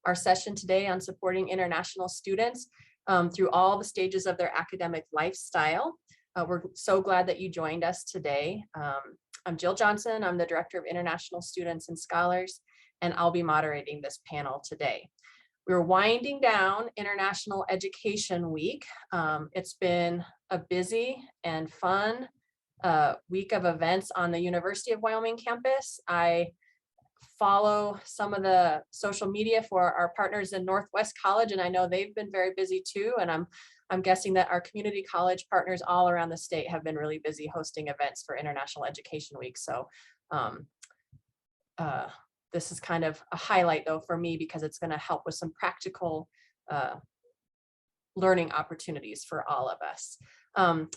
our session today on supporting international students through all the stages of their academic lifestyle. We're so glad that you joined us today. I'm Jill Johnson. I'm the Director of International Students and Scholars, and I'll be moderating this panel today. We're winding down International Education Week. It's been a busy and fun week of events on the University of Wyoming campus. I follow some of the social media for our partners in Northwest College, and I know they've been very busy too. And I'm guessing that our community college partners all around the state have been really busy hosting events for International Education Week. So this is kind of a highlight though for me, because it's going to help with some practical learning opportunities for all of us.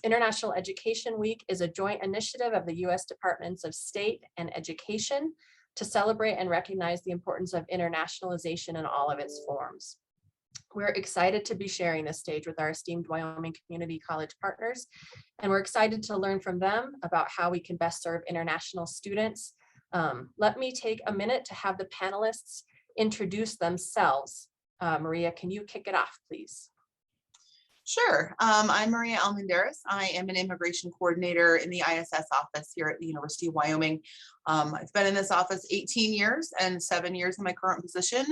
International Education Week is a joint initiative of the U.S. Departments of State and Education to celebrate and recognize the importance of internationalization in all of its forms. We're excited to be sharing this stage with our esteemed Wyoming Community College partners, and we're excited to learn from them about how we can best serve international students. Let me take a minute to have the panelists introduce themselves. Maria, can you kick it off, please? Sure. I'm Maria Almendares. I am an immigration coordinator in the ISS office here at the University of Wyoming. I've been in this office 18 years and 7 years in my current position,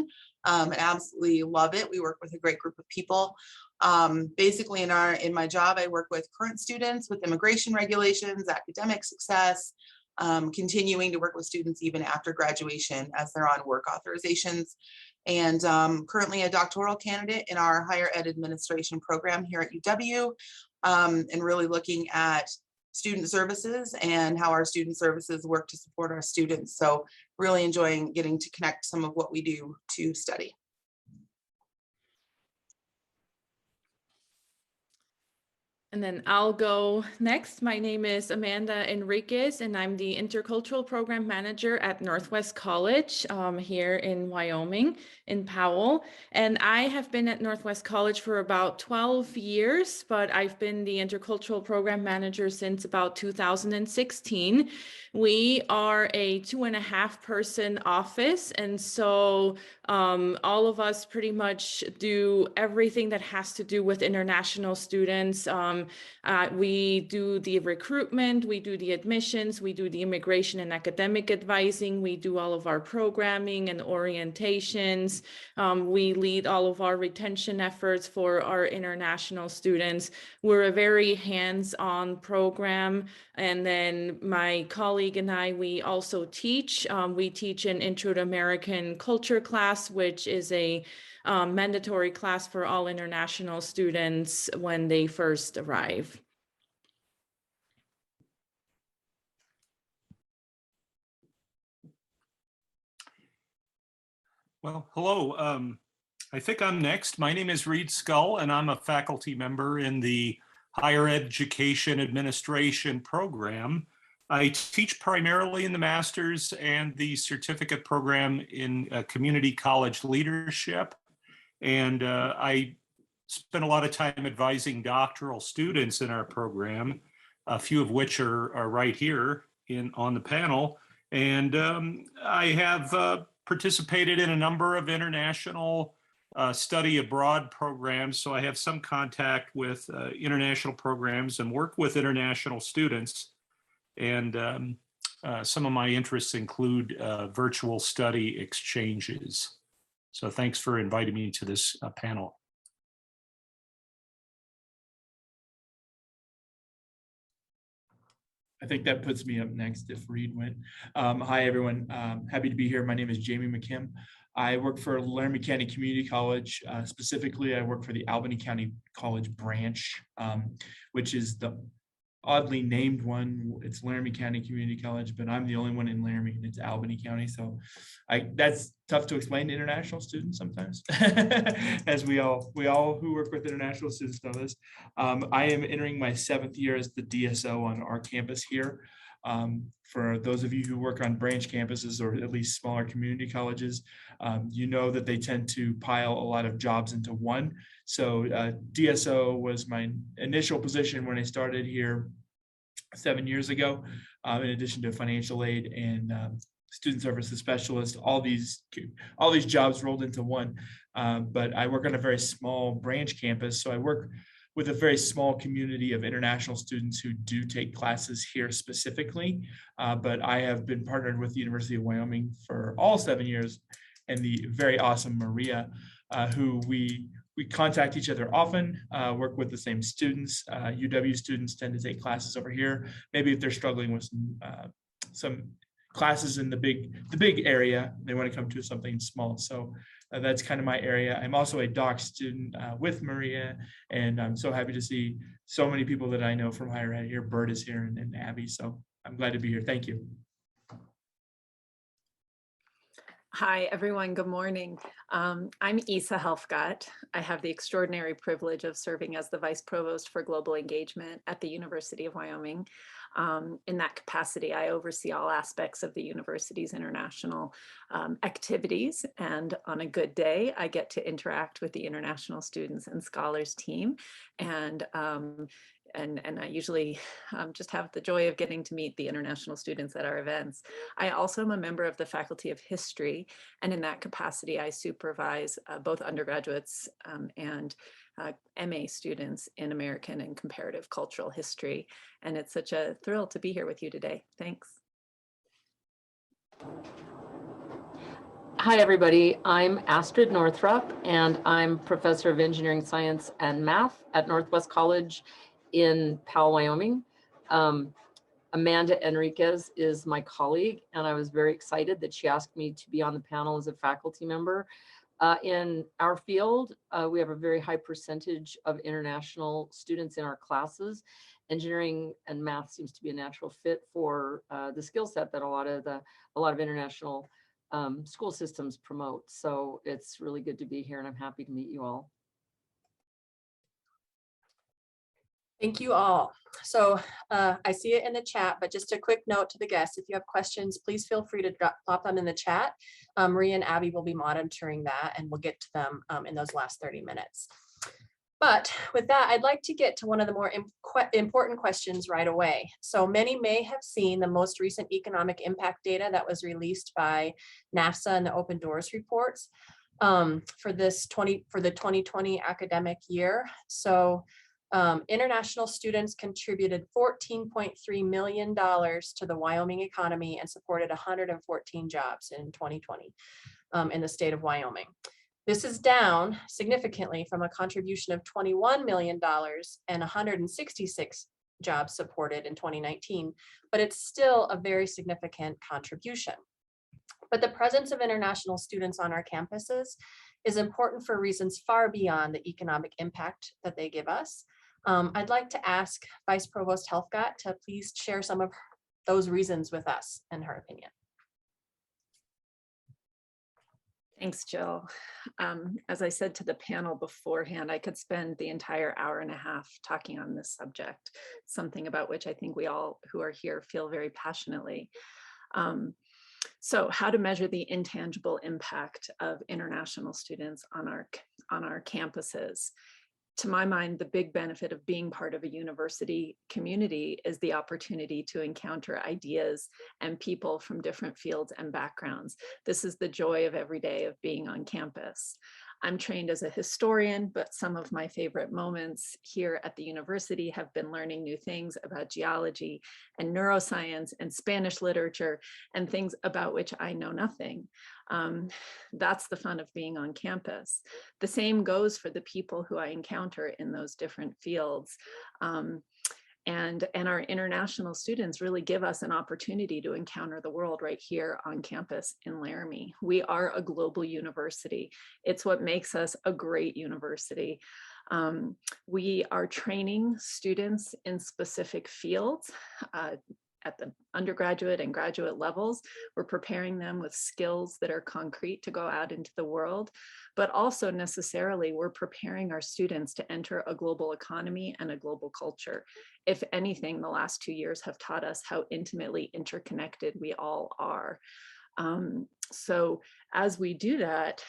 and absolutely love it. We work with a great group of people. Basically, in my job, I work with current students with immigration regulations, academic success, continuing to work with students even after graduation as they're on work authorizations, and currently a doctoral candidate in our higher ed administration program here at UW, and really looking at student services and how our student services work to support our students. So really enjoying getting to connect some of what we do to study. And then I'll go next. My name is Amanda Enriquez, and I'm the Intercultural Program Manager at Northwest College here in Wyoming, in Powell. And I have been at Northwest College for about 12 years, but I've been the Intercultural Program Manager since about 2016. We are a 2.5-person office, and so all of us pretty much do everything that has to do with international students. We do the recruitment, we do the admissions, we do the immigration and academic advising, we do all of our programming and orientations. We lead all of our retention efforts for our international students. We're a very hands-on program. And then my colleague and I, we also teach. We teach an Intro to American Culture class, which is a mandatory class for all international students when they first arrive. Well, hello. I think I'm next. My name is Reid Skull, and I'm a faculty member in the Higher Education Administration program. I teach primarily in the master's and the certificate program in community college leadership. And I spend a lot of time advising doctoral students in our program, a few of which are right here on the panel. And I have participated in a number of international study abroad programs. So I have some contact with international programs and work with international students. And some of my interests include virtual study exchanges. So thanks for inviting me to this panel. I think that puts me up next if Reid went. Hi, everyone. Happy to be here. My name is Jamie McKim. I work for Laramie County Community College. Specifically, I work for the Albany County College branch, which is the oddly named one. It's Laramie County Community College, but I'm the only one in Laramie, and it's Albany County. So that's tough to explain to international students sometimes, as we all who work with international students know this. I am entering my 7th year as the DSO on our campus here. For those of you who work on branch campuses or at least smaller community colleges, you know that they tend to pile a lot of jobs into one. So DSO was my initial position when I started here 7 years ago, in addition to financial aid and student services specialist, all these jobs rolled into one. But I work on a very small branch campus, so I work with a very small community of international students who do take classes here specifically. But I have been partnered with the University of Wyoming for all 7 years, and the very awesome Maria, who we contact each other often, work with the same students. UW students tend to take classes over here. Maybe if they're struggling with some classes in the big area, they want to come to something small. So that's kind of my area. I'm also a doc student with Maria, and I'm so happy to see so many people that I know from higher ed here. Bert is here and Abby, so I'm glad to be here. Thank you. Hi, everyone. Good morning. I'm Isa Helfgott. I have the extraordinary privilege of serving as the Vice Provost for Global Engagement at the University of Wyoming. In that capacity, I oversee all aspects of the university's international activities. And on a good day, I get to interact with the international students and scholars team. And I usually just have the joy of getting to meet the international students at our events. I also am a member of the Faculty of History, and in that capacity, I supervise both undergraduates and MA students in American and Comparative Cultural History. And it's such a thrill to be here with you today. Thanks. Hi, everybody. I'm Astrid Northrup, and I'm Professor of Engineering Science and Math at Northwest College in Powell, Wyoming. Amanda Enriquez is my colleague, and I was very excited that she asked me to be on the panel as a faculty member. In our field, we have a very high percentage of international students in our classes. Engineering and math seems to be a natural fit for the skill set that a lot of international school systems promote. So it's really good to be here, and I'm happy to meet you all. Thank you all. So I see it in the chat, but just a quick note to the guests, if you have questions, please feel free to plop them in the chat. Maria and Abby will be monitoring that, and we'll get to them in those last 30 minutes. But with that, I'd like to get to one of the more important questions right away. So many may have seen the most recent economic impact data that was released by NAFSA and the Open Doors reports for the 2020 academic year. So international students contributed $14.3 million to the Wyoming economy and supported 114 jobs in 2020 in the state of Wyoming. This is down significantly from a contribution of $21 million and 166 jobs supported in 2019, but it's still a very significant contribution. But the presence of international students on our campuses is important for reasons far beyond the economic impact that they give us. I'd like to ask Vice Provost Helfgott to please share some of those reasons with us and her opinion. Thanks, Jill. As I said to the panel beforehand, I could spend the entire hour and a half talking on this subject, something about which I think we all who are here feel very passionately. So how to measure the intangible impact of international students on our campuses. To my mind, the big benefit of being part of a university community is the opportunity to encounter ideas and people from different fields and backgrounds. This is the joy of every day of being on campus. I'm trained as a historian, but some of my favorite moments here at the university have been learning new things about geology and neuroscience and Spanish literature and things about which I know nothing. That's the fun of being on campus. The same goes for the people who I encounter in those different fields. And our international students really give us an opportunity to encounter the world right here on campus in Laramie. We are a global university. It's what makes us a great university. We are training students in specific fields at the undergraduate and graduate levels. We're preparing them with skills that are concrete to go out into the world, but also necessarily we're preparing our students to enter a global economy and a global culture. If anything, the last 2 years have taught us how intimately interconnected we all are. So as we do that,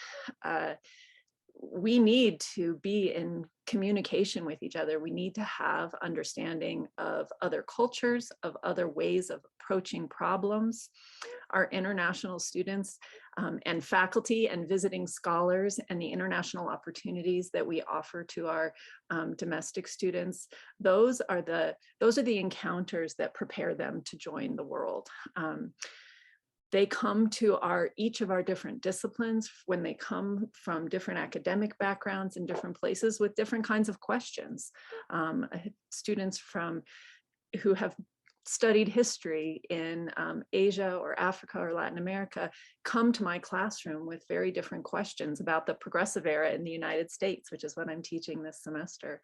we need to be in communication with each other. We need to have understanding of other cultures, of other ways of approaching problems. Our international students and faculty and visiting scholars and the international opportunities that we offer to our domestic students, those are the encounters that prepare them to join the world. They come to each of our different disciplines when they come from different academic backgrounds in different places with different kinds of questions. Students who have studied history in Asia or Africa or Latin America come to my classroom with very different questions about the progressive era in the United States, which is what I'm teaching this semester.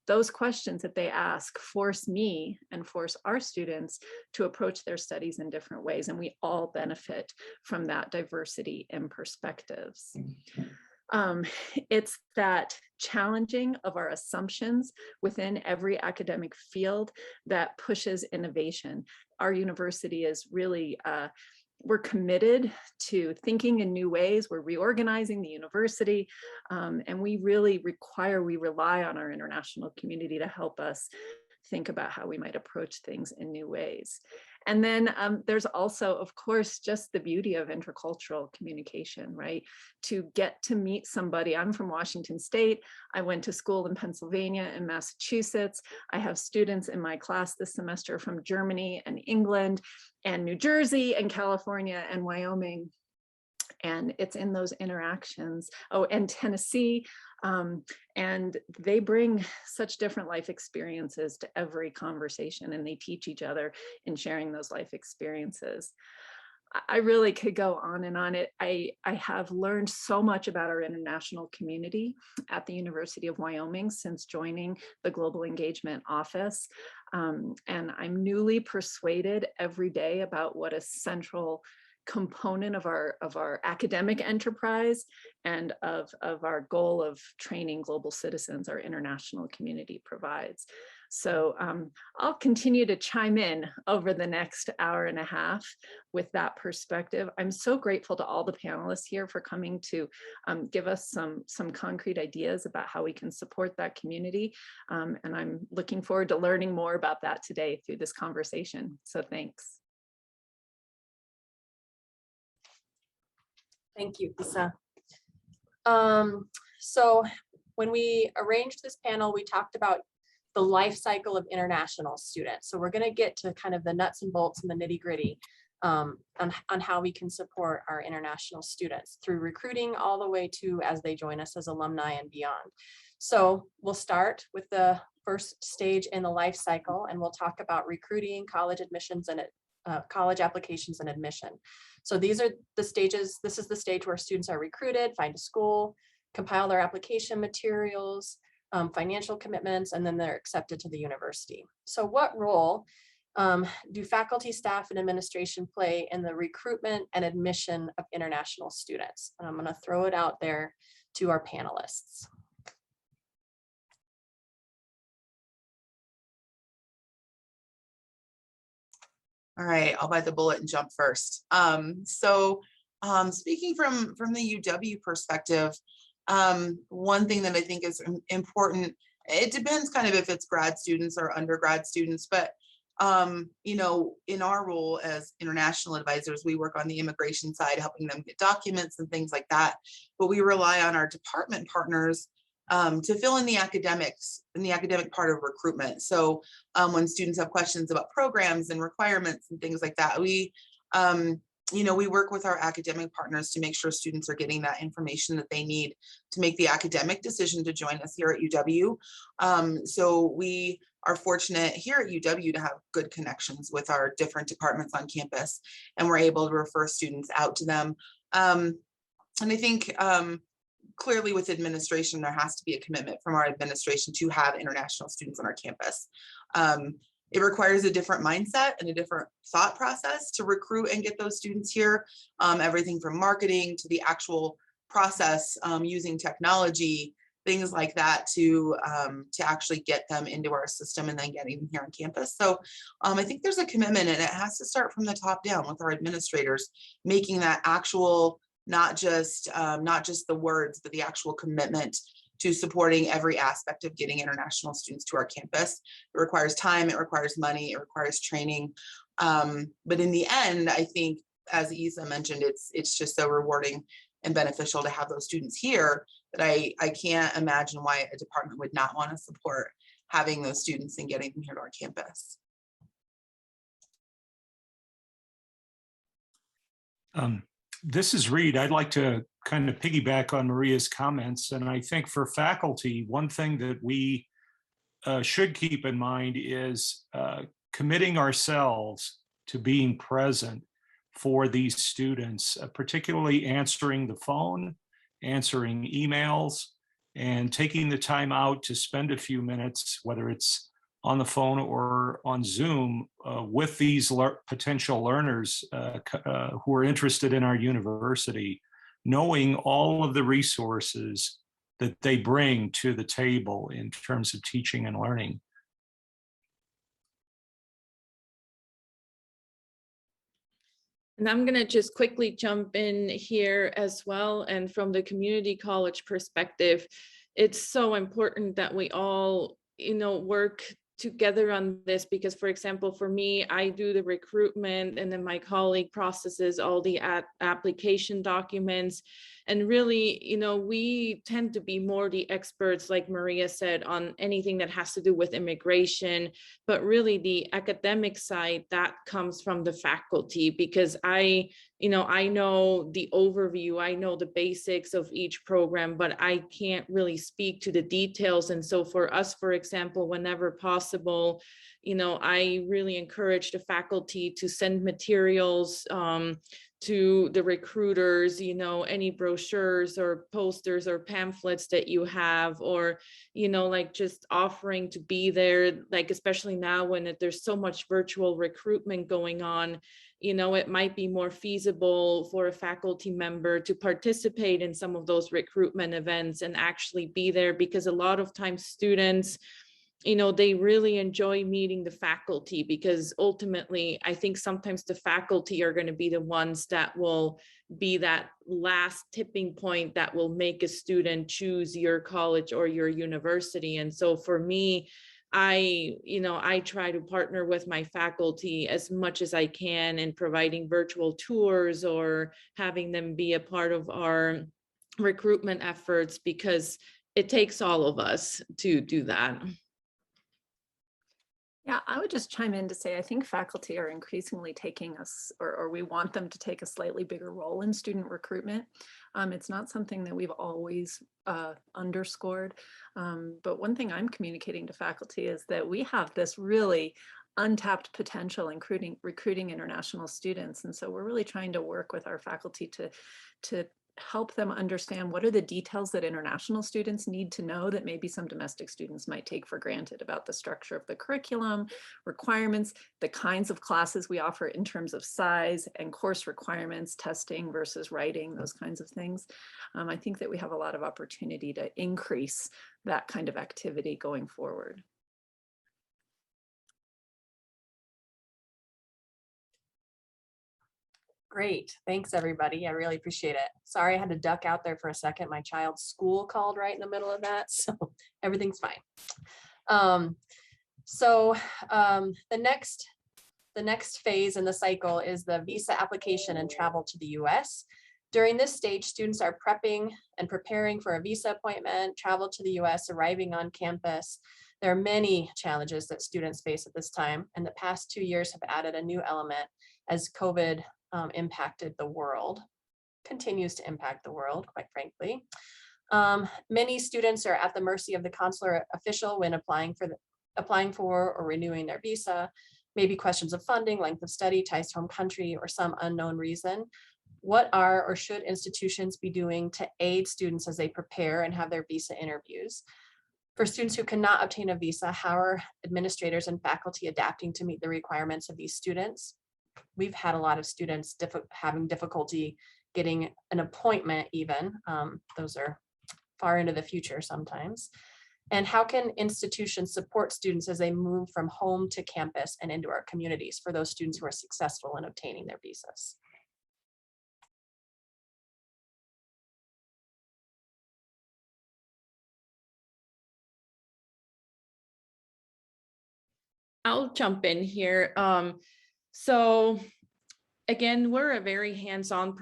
Those questions that they ask force me and force our students to approach their studies in different ways, and we all benefit from that diversity in perspectives. It's that challenging of our assumptions within every academic field that pushes innovation. Our university is really, we're committed to thinking in new ways. We're reorganizing the university, and we really rely on our international community to help us think about how we might approach things in new ways. And then there's also, of course, just the beauty of intercultural communication, right? To get to meet somebody. I'm from Washington State. I went to school in Pennsylvania and Massachusetts. I have students in my class this semester from Germany and England and New Jersey and California and Wyoming. And it's in those interactions, and Tennessee, and they bring such different life experiences to every conversation, and they teach each other in sharing those life experiences. I really could go on and on. I have learned so much about our international community at the University of Wyoming since joining the Global Engagement Office. And I'm newly persuaded every day about what a central component of our academic enterprise and of our goal of training global citizens our international community provides. So I'll continue to chime in over the next hour and a half with that perspective. I'm so grateful to all the panelists here for coming to give us some concrete ideas about how we can support that community. And I'm looking forward to learning more about that today through this conversation. So thanks. Thank you, Lisa. So when we arranged this panel, we talked about the life cycle of international students. So we're going to get to kind of the nuts and bolts and the nitty gritty on how we can support our international students through recruiting all the way to as they join us as alumni and beyond. So we'll start with the first stage in the life cycle, and we'll talk about recruiting, college admissions, and college applications and admission. So these are the stages. This is the stage where students are recruited, find a school, compile their application materials, financial commitments, and then they're accepted to the university. So what role do faculty, staff, and administration play in the recruitment and admission of international students? And I'm going to throw it out there to our panelists. All right, I'll bite the bullet and jump first. Speaking from the UW perspective, one thing that I think is important, it depends kind of if it's grad students or undergrad students, but you know, in our role as international advisors, we work on the immigration side, helping them get documents and things like that. But we rely on our department partners to fill in the academics and the academic part of recruitment. So when students have questions about programs and requirements and things like that, we, you know, we work with our academic partners to make sure students are getting that information that they need to make the academic decision to join us here at UW. So we are fortunate here at UW to have good connections with our different departments on campus, and we're able to refer students out to them. And I think clearly with administration, there has to be a commitment from our administration to have international students on our campus. It requires a different mindset and a different thought process to recruit and get those students here. Everything from marketing to the actual process, using technology, things like that to actually get them into our system and then getting them here on campus. So I think there's a commitment, and it has to start from the top down with our administrators, making that actual not just the words, but the actual commitment to supporting every aspect of getting international students to our campus. It requires time, it requires money, it requires training. But in the end, I think, as Isa mentioned, it's just so rewarding and beneficial to have those students here that I can't imagine why a department would not want to support having those students and getting them here to our campus. This is Reid. I'd like to kind of piggyback on Maria's comments. And I think for faculty, one thing that we should keep in mind is committing ourselves to being present for these students, particularly answering the phone, answering emails, and taking the time out to spend a few minutes, whether it's on the phone or on Zoom, with these potential learners who are interested in our university, knowing all of the resources that they bring to the table in terms of teaching and learning. And I'm going to just quickly jump in here as well. And from the community college perspective, it's so important that we all, work together on this, because, for example, for me, I do the recruitment and then my colleague processes all the application documents. And really, we tend to be more the experts, like Maria said, on anything that has to do with immigration, but really the academic side, that comes from the faculty, because I know the overview, I know the basics of each program, but I can't really speak to the details. And so for us, for example, whenever possible, I really encourage the faculty to send materials to the recruiters, any brochures or posters or pamphlets that you have, or, like just offering to be there, like especially now when there's so much virtual recruitment going on, it might be more feasible for a faculty member to participate in some of those recruitment events and actually be there, because a lot of times students, they really enjoy meeting the faculty, because ultimately, I think sometimes the faculty are going to be the ones that will be that last tipping point that will make a student choose your college or your university. And so for me, I try to partner with my faculty as much as I can in providing virtual tours or having them be a part of our recruitment efforts, because it takes all of us to do that. Yeah, I would just chime in to say, I think faculty are increasingly taking us, or we want them to take a slightly bigger role in student recruitment. It's not something that we've always underscored. But one thing I'm communicating to faculty is that we have this really untapped potential, including recruiting international students. And so we're really trying to work with our faculty to help them understand what are the details that international students need to know that maybe some domestic students might take for granted, about the structure of the curriculum, requirements, the kinds of classes we offer in terms of size and course requirements, testing versus writing, those kinds of things. I think that we have a lot of opportunity to increase that kind of activity going forward. Great. Thanks, everybody. I really appreciate it. Sorry, I had to duck out there for a second. My child's school called right in the middle of that, so everything's fine. The next phase in the cycle is the visa application and travel to the US. During this stage, students are prepping and preparing for a visa appointment, travel to the US, arriving on campus. There are many challenges that students face at this time, and the past 2 years have added a new element as COVID impacted the world, continues to impact the world, quite frankly. Many students are at the mercy of the consular official when applying for or renewing their visa, maybe questions of funding, length of study, ties to home country, or some unknown reason. What are or should institutions be doing to aid students as they prepare and have their visa interviews? For students who cannot obtain a visa, how are administrators and faculty adapting to meet the requirements of these students? We've had a lot of students having difficulty getting an appointment even. Those are far into the future sometimes. And how can institutions support students as they move from home to campus and into our communities for those students who are successful in obtaining their visas? I'll jump in here. So again, we're a very hands-on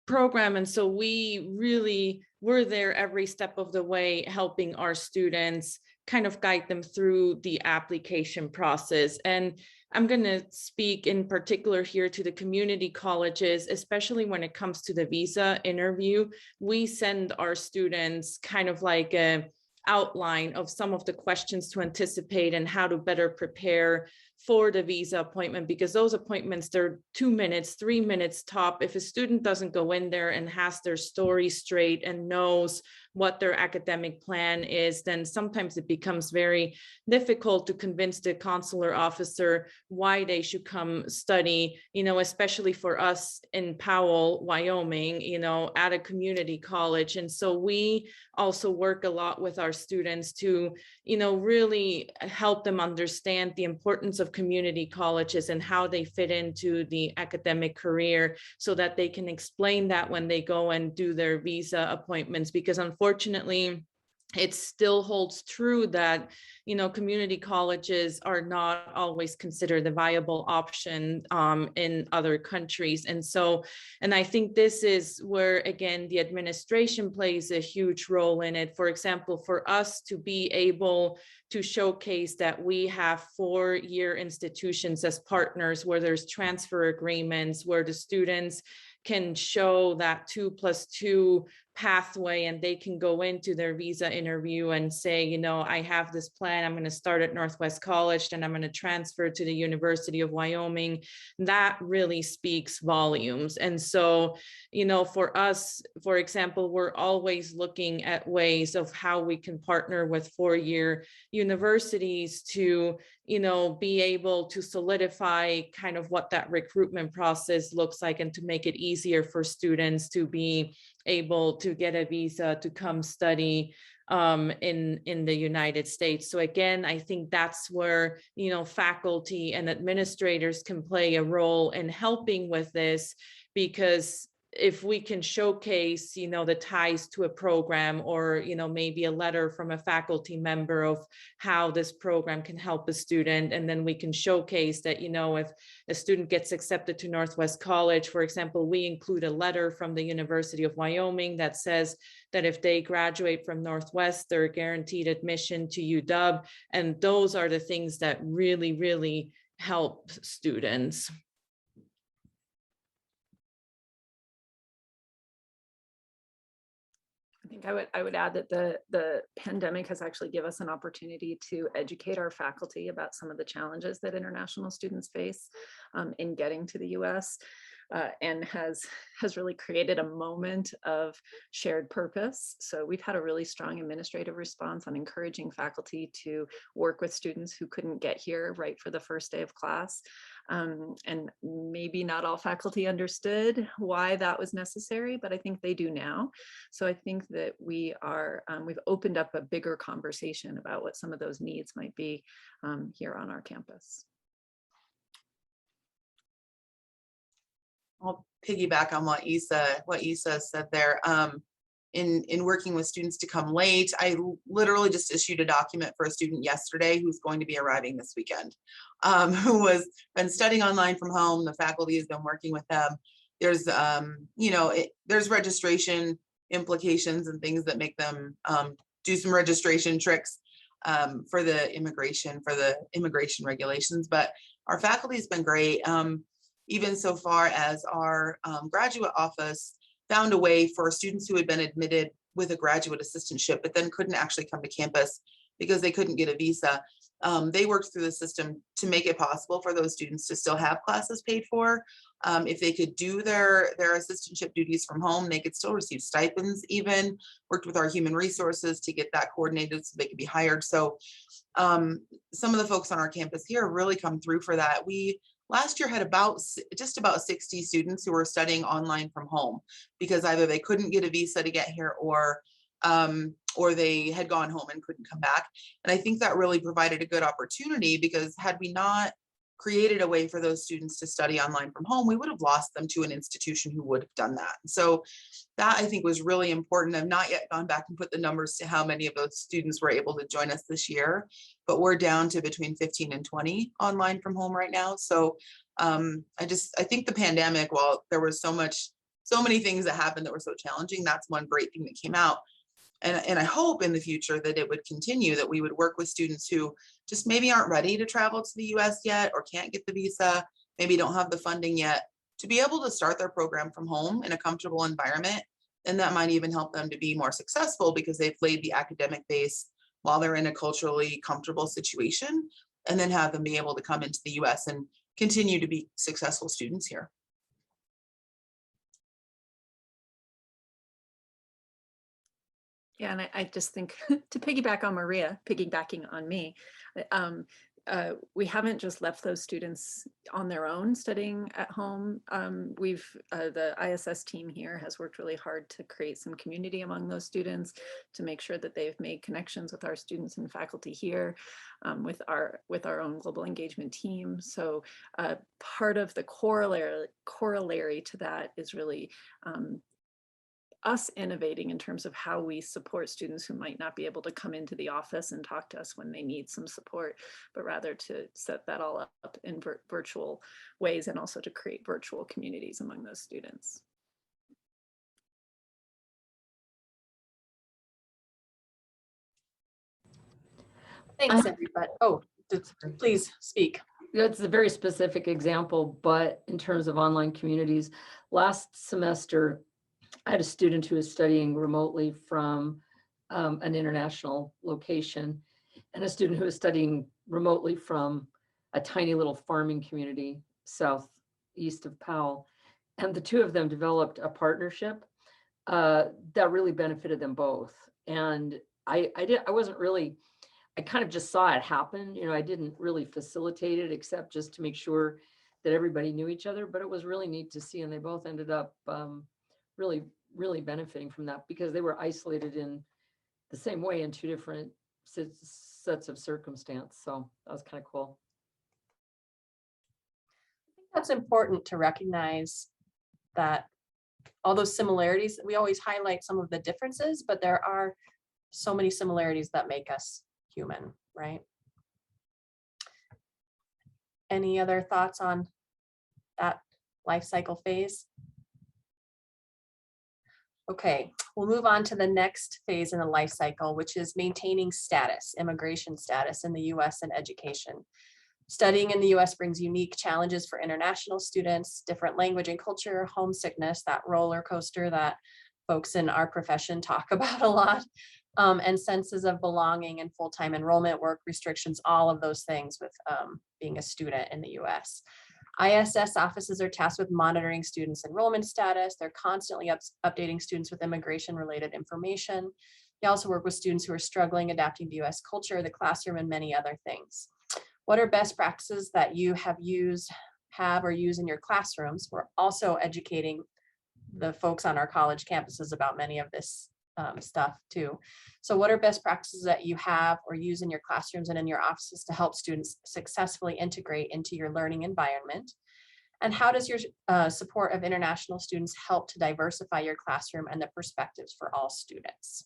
program. And so we're there every step of the way, helping our students kind of guide them through the application process. And I'm going to speak in particular here to the community colleges, especially when it comes to the visa interview. We send our students kind of like a outline of some of the questions to anticipate and how to better prepare for the visa appointment, because those appointments, they're 2 minutes, 3 minutes top. If a student doesn't go in there and has their story straight and knows what their academic plan is, then sometimes it becomes very difficult to convince the consular officer why they should come study, especially for us in Powell, Wyoming, at a community college. And so we also work a lot with our students to, really help them understand the importance of community colleges and how they fit into the academic career, so that they can explain that when they go and do their visa appointments. Because unfortunately, it still holds true that, community colleges are not always considered a viable option in other countries. And I think this is where, again, the administration plays a huge role in it. For example, for us to be able to showcase that we have 4-year institutions as partners, where there's transfer agreements, where the students can show that 2+2 pathway, and they can go into their visa interview and say, I have this plan. I'm going to start at Northwest College, then I'm going to transfer to the University of Wyoming. That really speaks volumes. And so, for us, for example, we're always looking at ways of how we can partner with 4-year universities to, be able to solidify kind of what that recruitment process looks like, and to make it easier for students to be able to get a visa to come study in the United States. So again, I think that's where, faculty and administrators can play a role in helping with this, because if we can showcase, the ties to a program, or, maybe a letter from a faculty member of how this program can help a student. And then we can showcase that, if a student gets accepted to Northwest College, for example, we include a letter from the University of Wyoming that says that if they graduate from Northwest, they're guaranteed admission to UW. And those are the things that really, really help students. I think I would add that the pandemic has actually given us an opportunity to educate our faculty about some of the challenges that international students face in getting to the US, and has really created a moment of shared purpose. So we've had a really strong administrative response on encouraging faculty to work with students who couldn't get here right for the first day of class. And maybe not all faculty understood why that was necessary, but I think they do now. So I think that we've opened up a bigger conversation about what some of those needs might be here on our campus. I'll piggyback on what Isa said there. In working with students to come late, I literally just issued a document for a student yesterday who's going to be arriving this weekend, who was been studying online from home. The faculty has been working with them. There's there's registration implications and things that make them do some registration tricks for the immigration regulations. But our faculty has been great. Even so far as our graduate office found a way for students who had been admitted with a graduate assistantship, but then couldn't actually come to campus because they couldn't get a visa. They worked through the system to make it possible for those students to still have classes paid for. If they could do their assistantship duties from home, they could still receive stipends. Even worked with our human resources to get that coordinated so they could be hired. So some of the folks on our campus here have really come through for that. We last year had just about 60 students who were studying online from home because either they couldn't get a visa to get here, or they had gone home and couldn't come back. And I think that really provided a good opportunity, because had we not created a way for those students to study online from home, we would have lost them to an institution who would have done that. So that I think was really important. I've not yet gone back and put the numbers to how many of those students were able to join us this year, but we're down to between 15 and 20 online from home right now. So I think the pandemic, while there was so many things that happened that were so challenging, that's one great thing that came out. And I hope in the future that it would continue, that we would work with students who just maybe aren't ready to travel to the US yet, or can't get the visa, maybe don't have the funding yet, to be able to start their program from home in a comfortable environment. And that might even help them to be more successful because they've laid the academic base while they're in a culturally comfortable situation, and then have them be able to come into the US and continue to be successful students here. Yeah, and I just think to piggyback on Maria, piggybacking on me, we haven't just left those students on their own studying at home. The ISS team here has worked really hard to create some community among those students, to make sure that they've made connections with our students and faculty here, with our own global engagement team. So part of the corollary to that is really us innovating in terms of how we support students who might not be able to come into the office and talk to us when they need some support, but rather to set that all up in virtual ways, and also to create virtual communities among those students. Thanks, everybody. Oh, please speak. That's a very specific example, but in terms of online communities, last semester, I had a student who was studying remotely from an international location, and a student who was studying remotely from a tiny little farming community southeast of Powell. And the two of them developed a partnership that really benefited them both. And I kind of just saw it happen. You know, I didn't really facilitate it except just to make sure that everybody knew each other, but it was really neat to see. And they both ended up really benefiting from that, because they were isolated in the same way in two different sets of circumstance. So that was kind of cool. I think that's important to recognize, that all those similarities, we always highlight some of the differences, but there are so many similarities that make us human, right? Any other thoughts on that life cycle phase? Okay, we'll move on to the next phase in the life cycle, which is maintaining status, immigration status in the US and education. Studying in the US brings unique challenges for international students, different language and culture, homesickness, that roller coaster that folks in our profession talk about a lot, and senses of belonging and full-time enrollment, work restrictions, all of those things with being a student in the US. ISS offices are tasked with monitoring students' enrollment status. They're constantly updating students with immigration-related information. They also work with students who are struggling adapting to US culture, the classroom, and many other things. What are best practices that you have or use in your classrooms? We're also educating the folks on our college campuses about many of this stuff too. So what are best practices that you have or use in your classrooms and in your offices to help students successfully integrate into your learning environment? And how does your support of international students help to diversify your classroom and the perspectives for all students?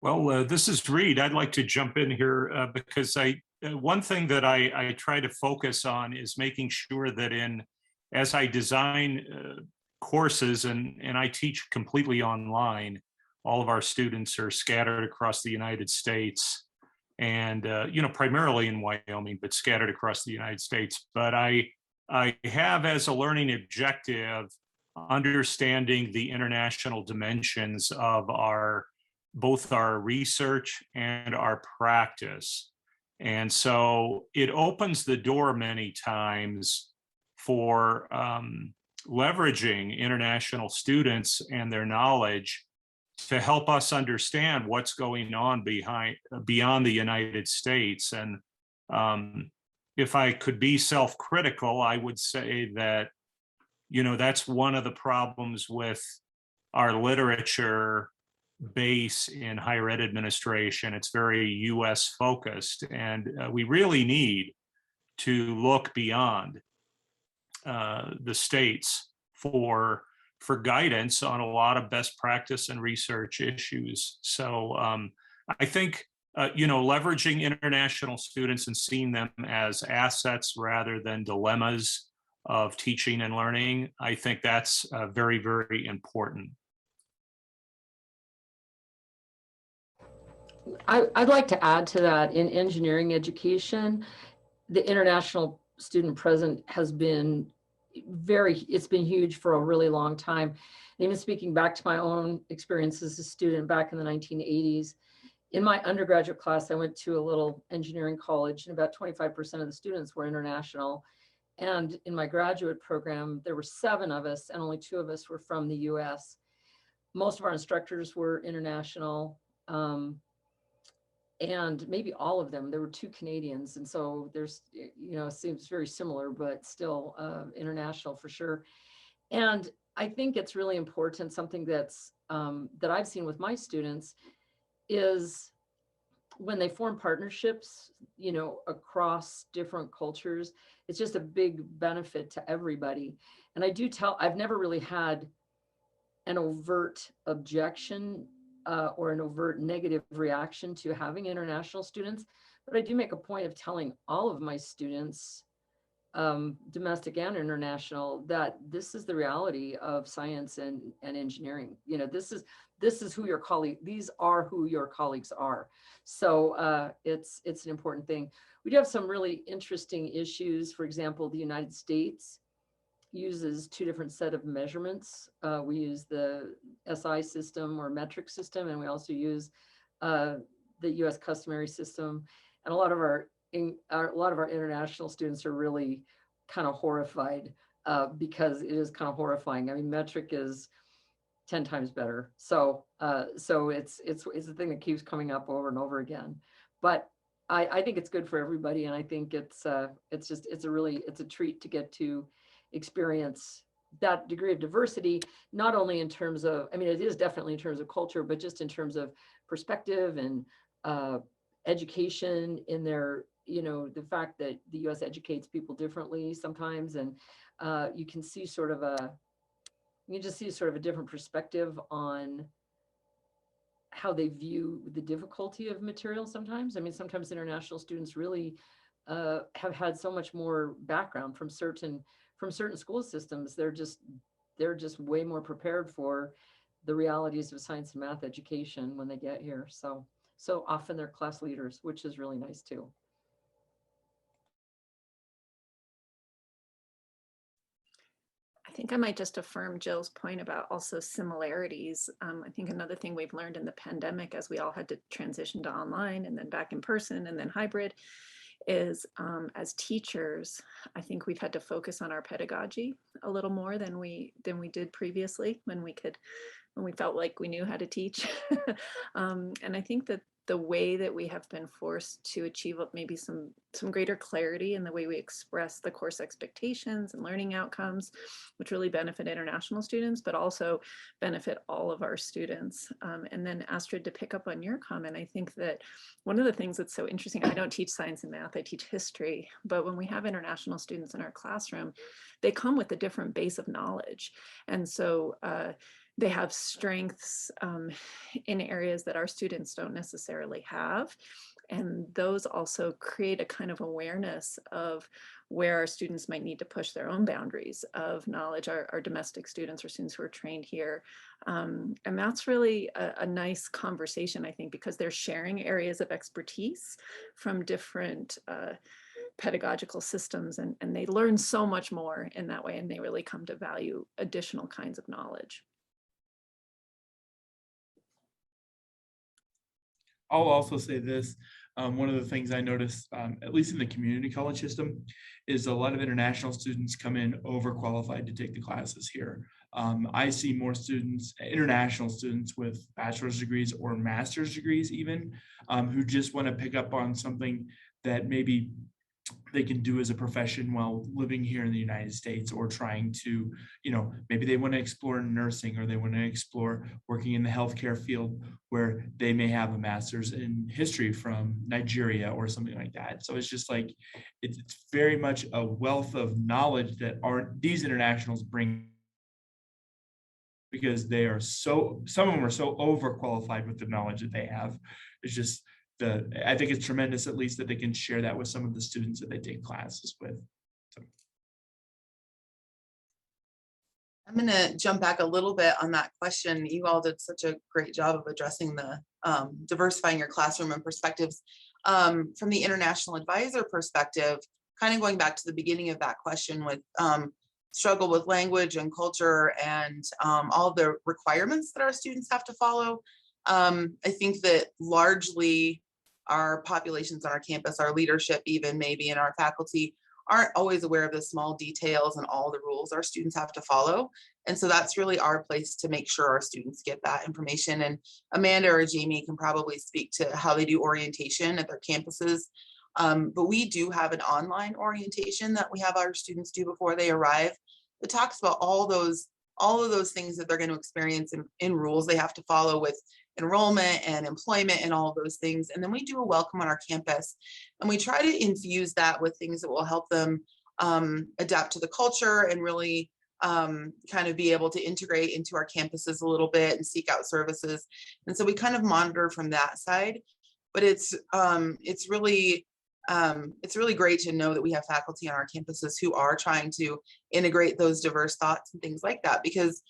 Well, this is Reid. I'd like to jump in here because one thing that I try to focus on is making sure that as I design courses, and I teach completely online, all of our students are scattered across the United States, and primarily in Wyoming, but scattered across the United States. But I have as a learning objective understanding the international dimensions of both our research and our practice. And so it opens the door many times for leveraging international students and their knowledge to help us understand what's going on beyond the United States. And if I could be self-critical, I would say that, that's one of the problems with our literature base in higher ed administration. It's very US focused, and we really need to look beyond the states for guidance on a lot of best practice and research issues. So I think leveraging international students and seeing them as assets rather than dilemmas of teaching and learning, I think that's very, very important. I'd like to add to that. In engineering education, the international student present has been it's been huge for a really long time. And even speaking back to my own experience as a student back in the 1980s, in my undergraduate class, I went to a little engineering college, and about 25% of the students were international. And in my graduate program, there were 7 of us, and only 2 of us were from the US. Most of our instructors were international. And maybe all of them, there were 2 Canadians. And so there's, it seems very similar, but still international for sure. And I think it's really important, something that's, that I've seen with my students is when they form partnerships, across different cultures, it's just a big benefit to everybody. And I've never really had an overt objection or an overt negative reaction to having international students, but I do make a point of telling all of my students, domestic and international, that this is the reality of science and engineering. This is who your colleague, these are who your colleagues are. So it's an important thing. We do have some really interesting issues. For example, the United States uses 2 different set of measurements. We use the SI system or metric system, and we also use the US customary system. And a lot of our international students are really kind of horrified because it is kind of horrifying. I mean, metric is 10 times better. So it's a thing that keeps coming up over and over again. But I think it's good for everybody, and I think it's a treat to get to experience that degree of diversity, not only in terms of, I mean, it is definitely in terms of culture, but just in terms of perspective and education in their, the fact that the US educates people differently sometimes. And you can see sort of a different perspective on how they view the difficulty of material sometimes. I mean, sometimes international students really have had so much more background from certain school systems. They're just way more prepared for the realities of science and math education when they get here. So often they're class leaders, which is really nice too. I think I might just affirm Jill's point about also similarities. I think another thing we've learned in the pandemic, as we all had to transition to online and then back in person and then hybrid, is as teachers, I think we've had to focus on our pedagogy a little more than we did previously, when we felt like we knew how to teach. And I think that the way that we have been forced to achieve maybe some greater clarity in the way we express the course expectations and learning outcomes, which really benefit international students, but also benefit all of our students. And then Astrid, to pick up on your comment, I think that one of the things that's so interesting, I don't teach science and math, I teach history, but when we have international students in our classroom, they come with a different base of knowledge. And so they have strengths in areas that our students don't necessarily have. And those also create a kind of awareness of where our students might need to push their own boundaries of knowledge, our domestic students or students who are trained here. And that's really a nice conversation, I think, because they're sharing areas of expertise from different pedagogical systems, and they learn so much more in that way, and they really come to value additional kinds of knowledge. I'll also say this, one of the things I noticed, at least in the community college system, is a lot of international students come in overqualified to take the classes here. I see more students, international students with bachelor's degrees or master's degrees even, who just want to pick up on something that maybe they can do as a profession while living here in the United States, or trying to, maybe they want to explore nursing, or they want to explore working in the healthcare field where they may have a master's in history from Nigeria or something like that. So it's just like, it's very much a wealth of knowledge that these internationals bring, because they are some of them are so overqualified with the knowledge that they have. It's just, I think it's tremendous, at least, that they can share that with some of the students that they take classes with. So. I'm going to jump back a little bit on that question. You all did such a great job of addressing the diversifying your classroom and perspectives. From the international advisor perspective, kind of going back to the beginning of that question with struggle with language and culture and all the requirements that our students have to follow. I think that largely our populations on our campus, our leadership, even maybe in our faculty, aren't always aware of the small details and all the rules our students have to follow. And so that's really our place to make sure our students get that information. And Amanda or Jamie can probably speak to how they do orientation at their campuses. But we do have an online orientation that we have our students do before they arrive. It talks about all of those things that they're going to experience in rules they have to follow with enrollment and employment and all of those things. And then we do a welcome on our campus, and we try to infuse that with things that will help them adapt to the culture and really kind of be able to integrate into our campuses a little bit and seek out services. And so we kind of monitor from that side, but it's really great to know that we have faculty on our campuses who are trying to integrate those diverse thoughts and things like that, because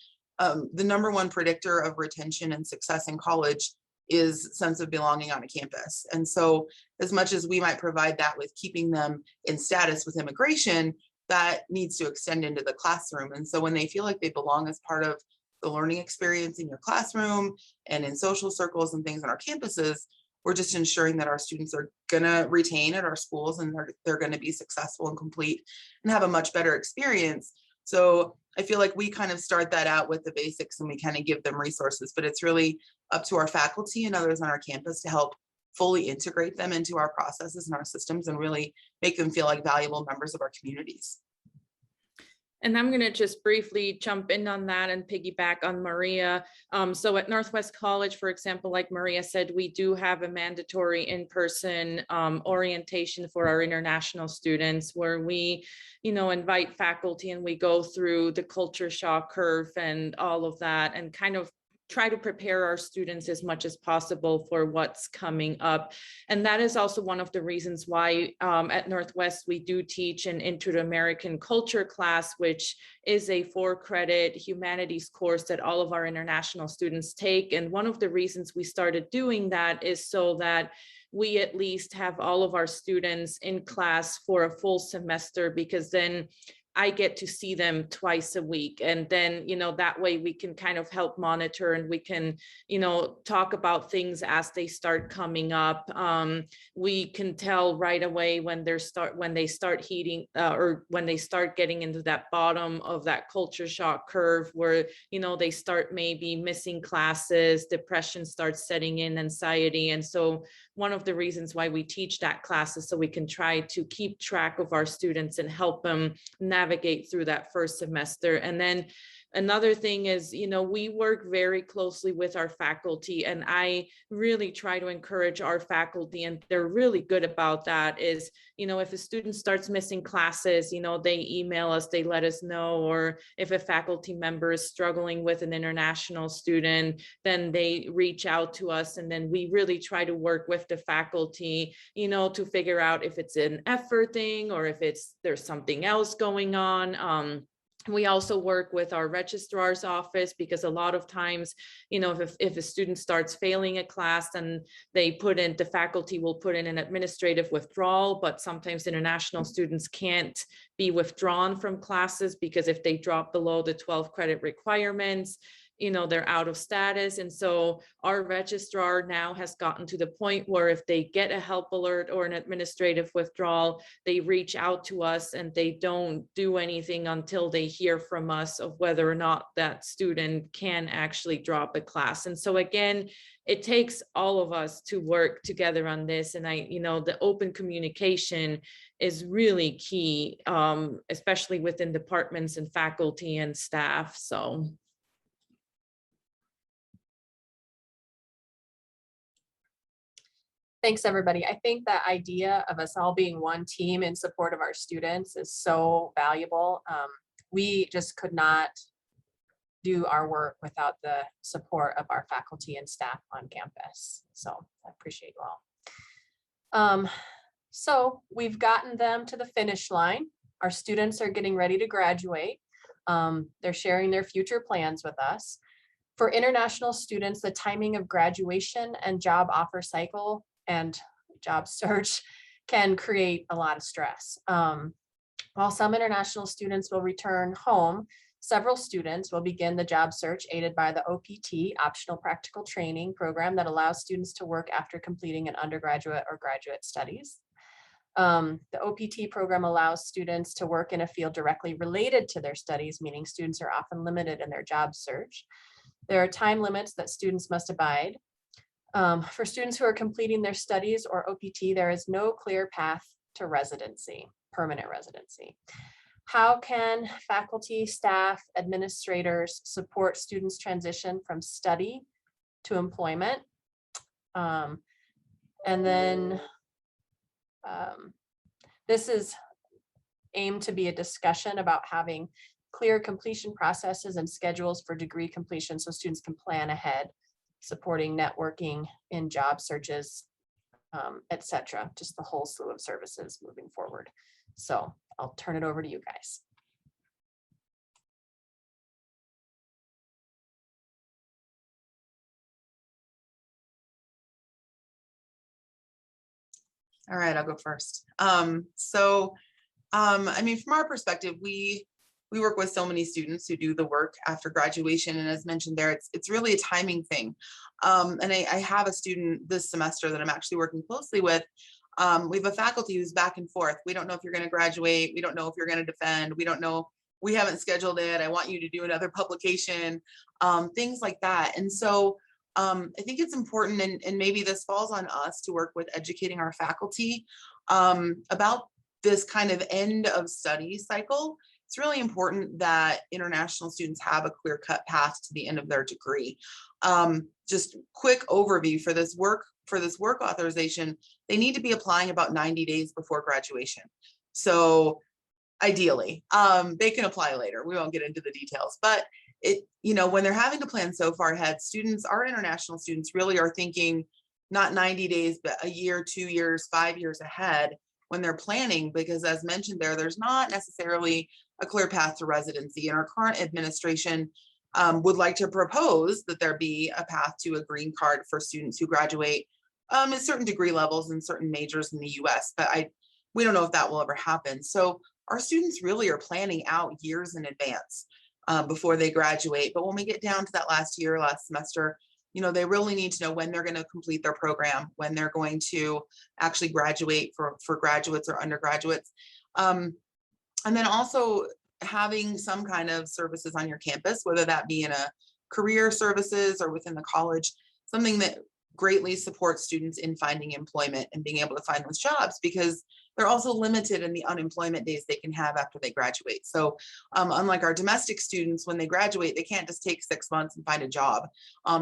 the number one predictor of retention and success in college is sense of belonging on a campus. And so as much as we might provide that with keeping them in status with immigration, that needs to extend into the classroom. And so when they feel like they belong as part of the learning experience in your classroom and in social circles and things on our campuses, we're just ensuring that our students are going to retain at our schools, and they're going to be successful and complete and have a much better experience. So I feel like we kind of start that out with the basics, and we kind of give them resources, but it's really up to our faculty and others on our campus to help fully integrate them into our processes and our systems and really make them feel like valuable members of our communities. And I'm going to just briefly jump in on that and piggyback on Maria. So at Northwest College, for example, like Maria said, we do have a mandatory in-person orientation for our international students, where we, invite faculty and we go through the culture shock curve and all of that, and kind of try to prepare our students as much as possible for what's coming up. And that is also one of the reasons why at Northwest we do teach an Intro to American Culture class, which is a 4-credit humanities course that all of our international students take. And one of the reasons we started doing that is so that we at least have all of our students in class for a full semester, because then I get to see them twice a week. And then, that way we can kind of help monitor, and we can, talk about things as they start coming up. We can tell right away when they start heating or when they start getting into that bottom of that culture shock curve, where, they start maybe missing classes, depression starts setting in, anxiety. And so one of the reasons why we teach that class is so we can try to keep track of our students and help them navigate through that first semester. And then another thing is, we work very closely with our faculty, and I really try to encourage our faculty, and they're really good about that, is, if a student starts missing classes, they email us, they let us know, or if a faculty member is struggling with an international student, then they reach out to us, and then we really try to work with the faculty, to figure out if it's an effort thing or if there's something else going on. We also work with our registrar's office, because a lot of times, if a student starts failing a class, then the faculty will put in an administrative withdrawal, but sometimes international students can't be withdrawn from classes, because if they drop below the 12 credit requirements, they're out of status. And so our registrar now has gotten to the point where if they get a help alert or an administrative withdrawal, they reach out to us and they don't do anything until they hear from us of whether or not that student can actually drop a class. And so again, it takes all of us to work together on this. And the open communication is really key, especially within departments and faculty and staff. So. Thanks, everybody. I think that idea of us all being one team in support of our students is so valuable. We just could not do our work without the support of our faculty and staff on campus. So I appreciate you all. So we've gotten them to the finish line. Our students are getting ready to graduate. They're sharing their future plans with us. For international students, the timing of graduation and job offer cycle and job search can create a lot of stress. While some international students will return home, several students will begin the job search aided by the OPT, Optional Practical Training program that allows students to work after completing an undergraduate or graduate studies. The OPT program allows students to work in a field directly related to their studies, meaning students are often limited in their job search. There are time limits that students must abide. For students who are completing their studies or OPT, there is no clear path to residency, permanent residency. How can faculty, staff, administrators support students transition from study to employment? And then this is aimed to be a discussion about having clear completion processes and schedules for degree completion so students can plan ahead, supporting networking in job searches, etc. Just the whole slew of services moving forward. So I'll turn it over to you guys. All right, I'll go first. I mean, from our perspective, we work with so many students who do the work after graduation. And as mentioned there, it's really a timing thing. And I have a student this semester that I'm actually working closely with. We have a faculty who's back and forth. We don't know if you're going to graduate. We don't know if you're going to defend. We don't know. We haven't scheduled it. I want you to do another publication, things like that. And so I think it's important, and maybe this falls on us to work with educating our faculty about this kind of end of study cycle. It's really important that international students have a clear-cut path to the end of their degree. Just quick overview for this work authorization, they need to be applying about 90 days before graduation. So ideally, they can apply later. We won't get into the details, but when they're having to plan so far ahead, our international students really are thinking not 90 days, but a year, 2 years, 5 years ahead when they're planning, because as mentioned there's not necessarily a clear path to residency. And our current administration would like to propose that there be a path to a green card for students who graduate at certain degree levels in certain majors in the US, but we don't know if that will ever happen. So our students really are planning out years in advance before they graduate. But when we get down to that last semester, they really need to know when they're going to complete their program, when they're going to actually graduate for graduates or undergraduates. And then also having some kind of services on your campus, whether that be in a career services or within the college, something that greatly supports students in finding employment and being able to find those jobs, because they're also limited in the unemployment days they can have after they graduate. So unlike our domestic students, when they graduate, they can't just take 6 months and find a job.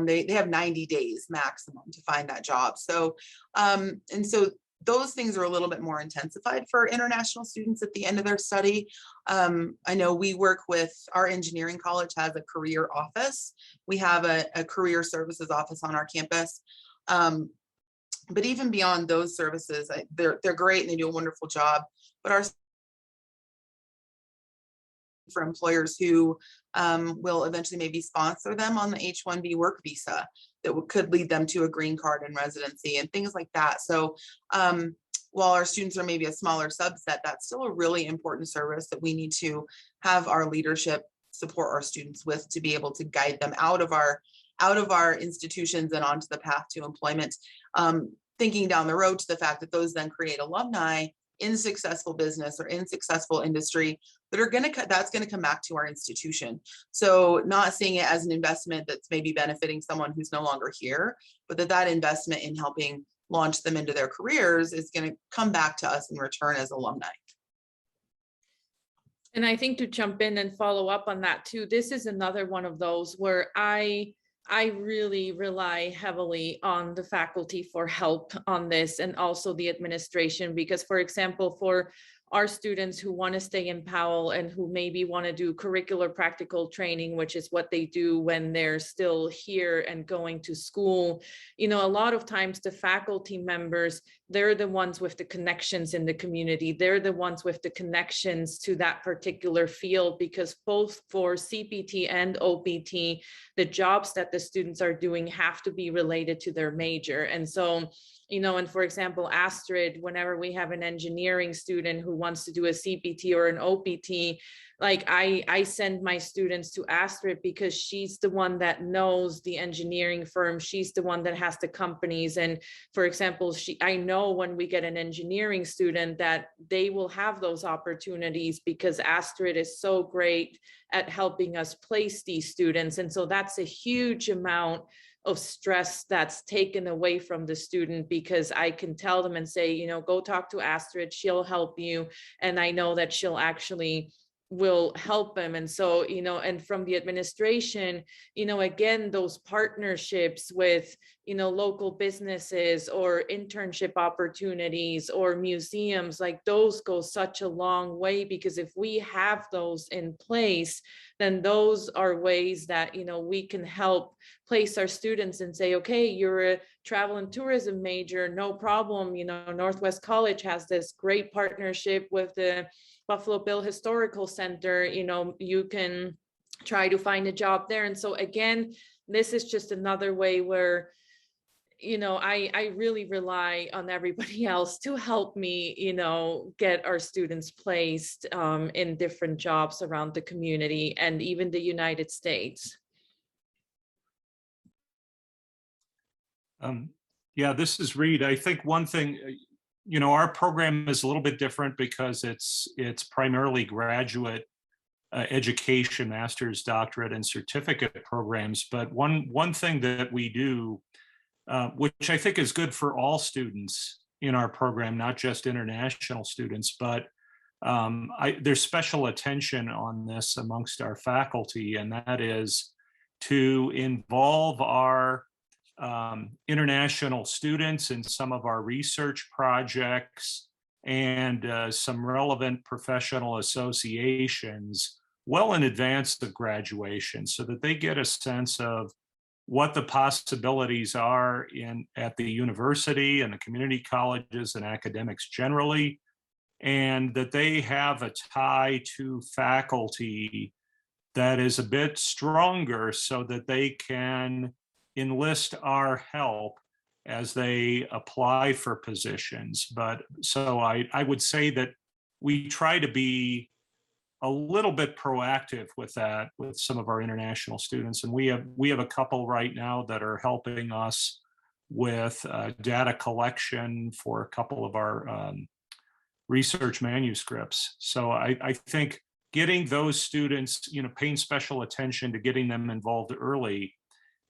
They have 90 days maximum to find that job. So and so those things are a little bit more intensified for international students at the end of their study. I know we work with our engineering college has a career office. We have a career services office on our campus. But even beyond those services, they're great and they do a wonderful job. But for employers who will eventually maybe sponsor them on the H-1B work visa that could lead them to a green card and residency and things like that. So while our students are maybe a smaller subset, that's still a really important service that we need to have our leadership support our students with to be able to guide them out of our institutions and onto the path to employment. Thinking down the road to the fact that those then create alumni in successful business or in successful industry that are that's going to come back to our institution. So not seeing it as an investment that's maybe benefiting someone who's no longer here, but that investment in helping launch them into their careers is going to come back to us in return as alumni. And I think to jump in and follow up on that too, this is another one of those where I really rely heavily on the faculty for help on this, and also the administration, because for example, for our students who want to stay in Powell and who maybe want to do curricular practical training, which is what they do when they're still here and going to school, you know, a lot of times the faculty members, they're the ones with the connections in the community. They're the ones with the connections to that particular field, because both for CPT and OPT, the jobs that the students are doing have to be related to their major. And so, you know, and for example, Astrid, whenever we have an engineering student who wants to do a CPT or an OPT, like I send my students to Astrid because she's the one that knows the engineering firm. She's the one that has the companies. And for example, I know when we get an engineering student that they will have those opportunities because Astrid is so great at helping us place these students. And so that's a huge amount of stress that's taken away from the student, because I can tell them and say, you know, go talk to Astrid, she'll help you. And I know that she'll actually will help them. And so, you know, and from the administration, you know, again, those partnerships with, you know, local businesses or internship opportunities or museums, like those go such a long way, because if we have those in place, then those are ways that, you know, we can help place our students and say, okay, you're a travel and tourism major, no problem. You know, Northwest College has this great partnership with the Buffalo Bill Historical Center, you know, you can try to find a job there. And so again, this is just another way where, you know, I really rely on everybody else to help me, you know, get our students placed in different jobs around the community and even the United States. Yeah, this is Reid. I think one thing, you know, our program is a little bit different because it's primarily graduate education, master's, doctorate, and certificate programs. But one thing that we do, which I think is good for all students in our program, not just international students, but there's special attention on this amongst our faculty, and that is to involve our international students in some of our research projects and some relevant professional associations well in advance of graduation, so that they get a sense of what the possibilities are at the university and the community colleges and academics generally, and that they have a tie to faculty that is a bit stronger so that they can enlist our help as they apply for positions. But so I would say that we try to be a little bit proactive with that with some of our international students. And we have a couple right now that are helping us with data collection for a couple of our research manuscripts. So I think getting those students, you know, paying special attention to getting them involved early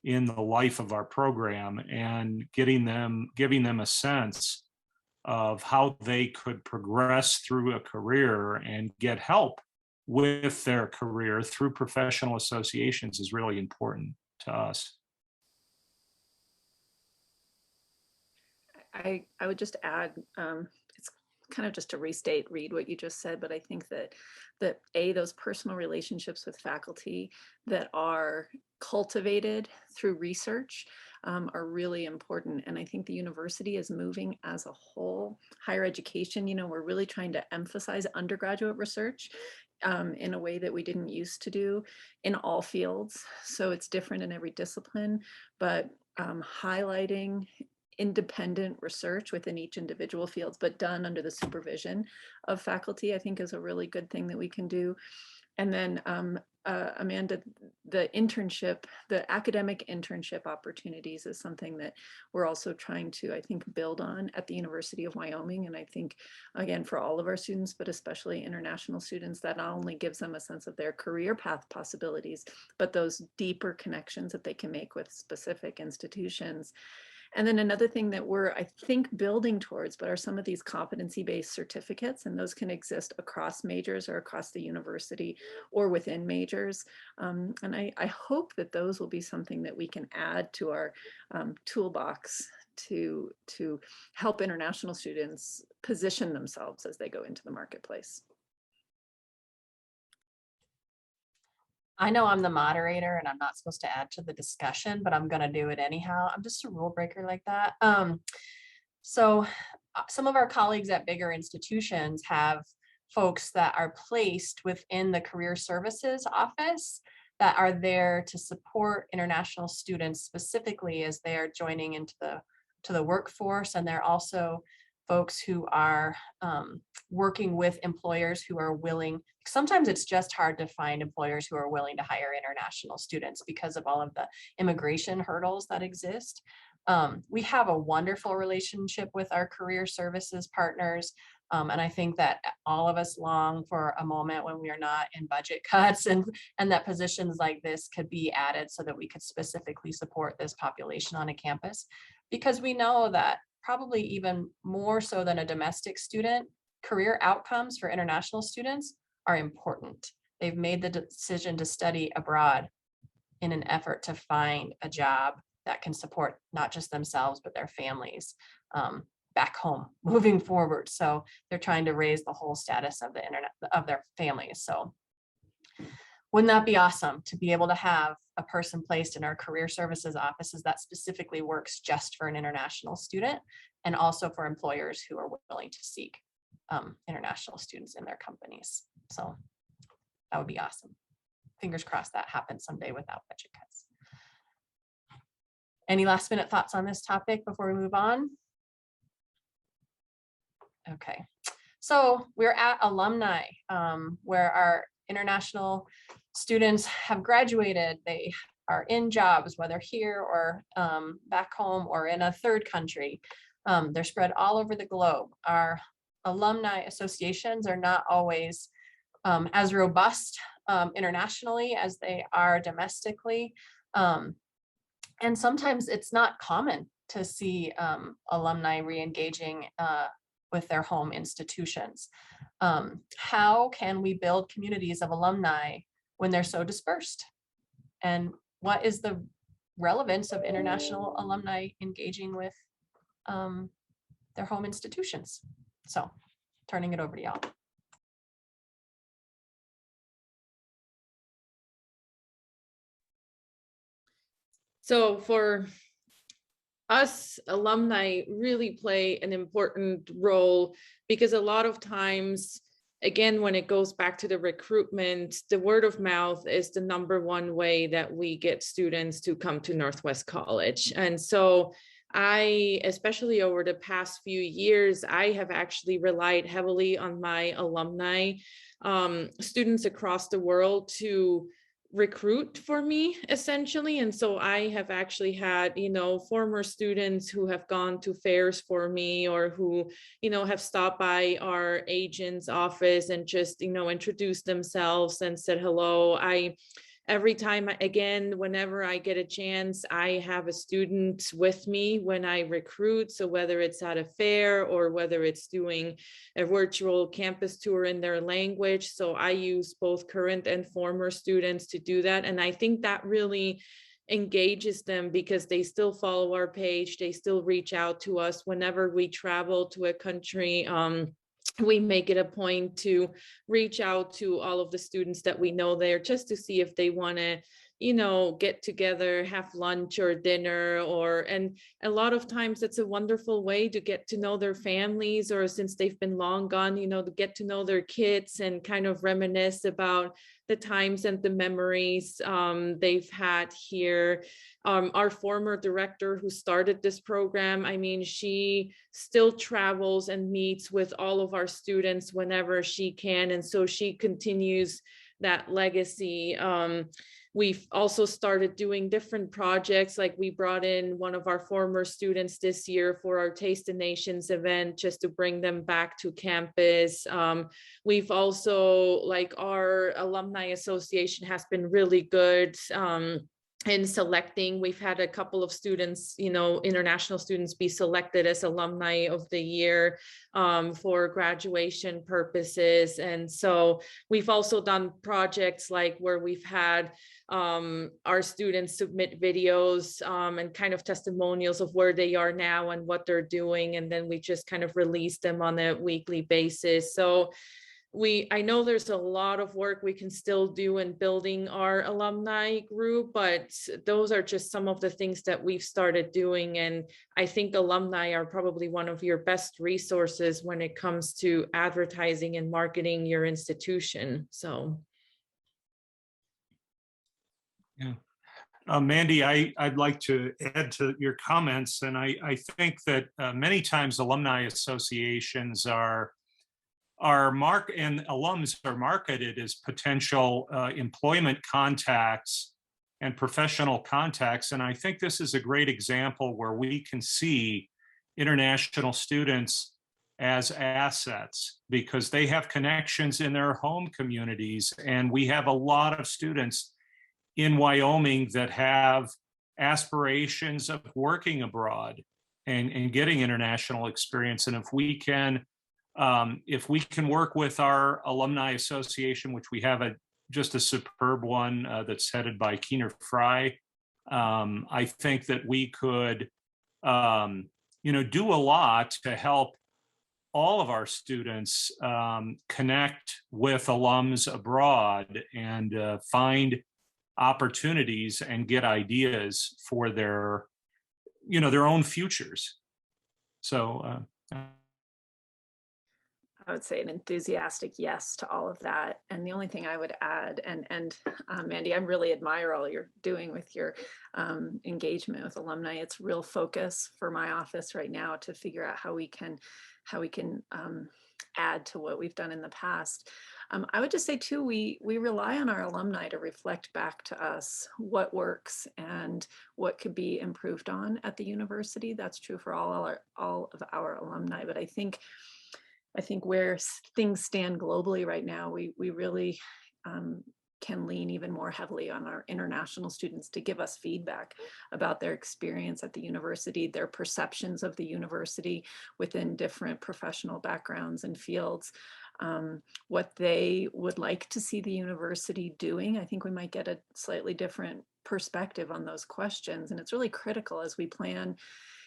in the life of our program and giving them a sense of how they could progress through a career and get help with their career through professional associations is really important to us. I would just add, it's kind of just to restate, Reid, what you just said, but I think that those personal relationships with faculty that are cultivated through research are really important. And I think the university is moving as a whole. Higher education, you know, we're really trying to emphasize undergraduate research in a way that we didn't used to do in all fields. So it's different in every discipline, but highlighting independent research within each individual fields, but done under the supervision of faculty, I think is a really good thing that we can do. And then Amanda, the academic internship opportunities is something that we're also trying to, I think, build on at the University of Wyoming. And I think, again, for all of our students, but especially international students, that not only gives them a sense of their career path possibilities, but those deeper connections that they can make with specific institutions. And then another thing that we're, I think, building towards, but are some of these competency-based certificates, and those can exist across majors or across the university or within majors. And I hope that those will be something that we can add to our toolbox to help international students position themselves as they go into the marketplace. I know I'm the moderator and I'm not supposed to add to the discussion, but I'm going to do it anyhow. I'm just a rule breaker like that. So some of our colleagues at bigger institutions have folks that are placed within the career services office that are there to support international students specifically as they are joining into the workforce. And they're also folks who are working with employers who are willing. Sometimes it's just hard to find employers who are willing to hire international students because of all of the immigration hurdles that exist. We have a wonderful relationship with our career services partners. And I think that all of us long for a moment when we are not in budget cuts and that positions like this could be added so that we could specifically support this population on a campus, because we know that probably even more so than a domestic student, career outcomes for international students are important. They've made the decision to study abroad in an effort to find a job that can support not just themselves, but their families back home moving forward. So they're trying to raise the whole status of the internet of their families. So wouldn't that be awesome to be able to have a person placed in our career services offices that specifically works just for an international student and also for employers who are willing to seek international students in their companies. So that would be awesome. Fingers crossed that happens someday without budget cuts. Any last minute thoughts on this topic before we move on? Okay, so we're at Alumni, where our international students have graduated. They are in jobs, whether here or back home or in a third country. They're spread all over the globe. Our alumni associations are not always as robust internationally as they are domestically. And sometimes it's not common to see alumni re-engaging with their home institutions. How can we build communities of alumni when they're so dispersed? And what is the relevance of international alumni engaging with their home institutions? So turning it over to y'all. So for us, alumni really play an important role because a lot of times, again, when it goes back to the recruitment, the word of mouth is the #1 way that we get students to come to Northwest College. And so I, especially over the past few years, I have actually relied heavily on my alumni students across the world to recruit for me, essentially. And so I have actually had, former students who have gone to fairs for me or who, have stopped by our agent's office and just, introduced themselves and said hello. Every time, again, whenever I get a chance, I have a student with me when I recruit. So whether it's at a fair or whether it's doing a virtual campus tour in their language. So I use both current and former students to do that. And I think that really engages them because they still follow our page. They still reach out to us whenever we travel to a country. We make it a point to reach out to all of the students that we know there just to see if they want to, get together, have lunch or dinner, and a lot of times it's a wonderful way to get to know their families, or since they've been long gone, to get to know their kids and kind of reminisce about the times and the memories they've had here. Our former director who started this program, she still travels and meets with all of our students whenever she can. And so she continues that legacy. We've also started doing different projects, like we brought in one of our former students this year for our Taste of Nations event, just to bring them back to campus. We've also, like, our Alumni Association has been really good in selecting. We've had a couple of students, international students, be selected as Alumni of the Year for graduation purposes. And so we've also done projects like where we've had our students submit videos and kind of testimonials of where they are now and what they're doing, and then we just kind of release them on a weekly basis. So I know there's a lot of work we can still do in building our alumni group, but those are just some of the things that we've started doing. And I think alumni are probably one of your best resources when it comes to advertising and marketing your institution. So. Yeah. Mandy, I'd like to add to your comments, and I think that many times alumni associations and alums are marketed as potential employment contacts and professional contacts. And I think this is a great example where we can see international students as assets because they have connections in their home communities. And we have a lot of students in Wyoming that have aspirations of working abroad and getting international experience. And if we can work with our Alumni Association, which we have just a superb one that's headed by Keener Fry, I think that we could, do a lot to help all of our students connect with alums abroad and find opportunities and get ideas for their own futures. So. I would say an enthusiastic yes to all of that. And the only thing I would add, and Mandy, I really admire all you're doing with your engagement with alumni. It's real focus for my office right now to figure out how we can add to what we've done in the past. I would just say too, we rely on our alumni to reflect back to us what works and what could be improved on at the university. That's true for all of our alumni, but I think where things stand globally right now, we really can lean even more heavily on our international students to give us feedback about their experience at the university, their perceptions of the university within different professional backgrounds and fields, what they would like to see the university doing. I think we might get a slightly different perspective on those questions. And it's really critical as we plan,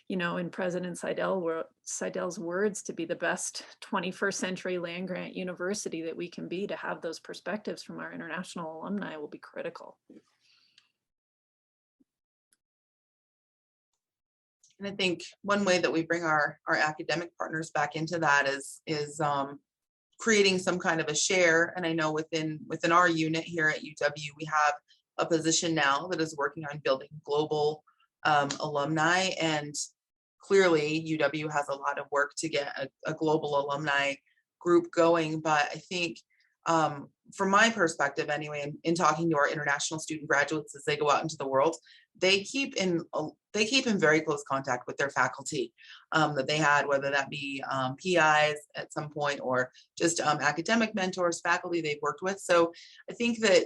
in President Seidel's words, to be the best 21st century land-grant university that we can be. To have those perspectives from our international alumni will be critical. And I think one way that we bring our academic partners back into that is creating some kind of a share. And I know within our unit here at UW, we have a position now that is working on building global alumni, and clearly UW has a lot of work to get a global alumni group going. But I think from my perspective anyway, in talking to our international student graduates as they go out into the world, they keep in very close contact with their faculty that they had, whether that be PIs at some point or just academic mentors, faculty they've worked with. So I think that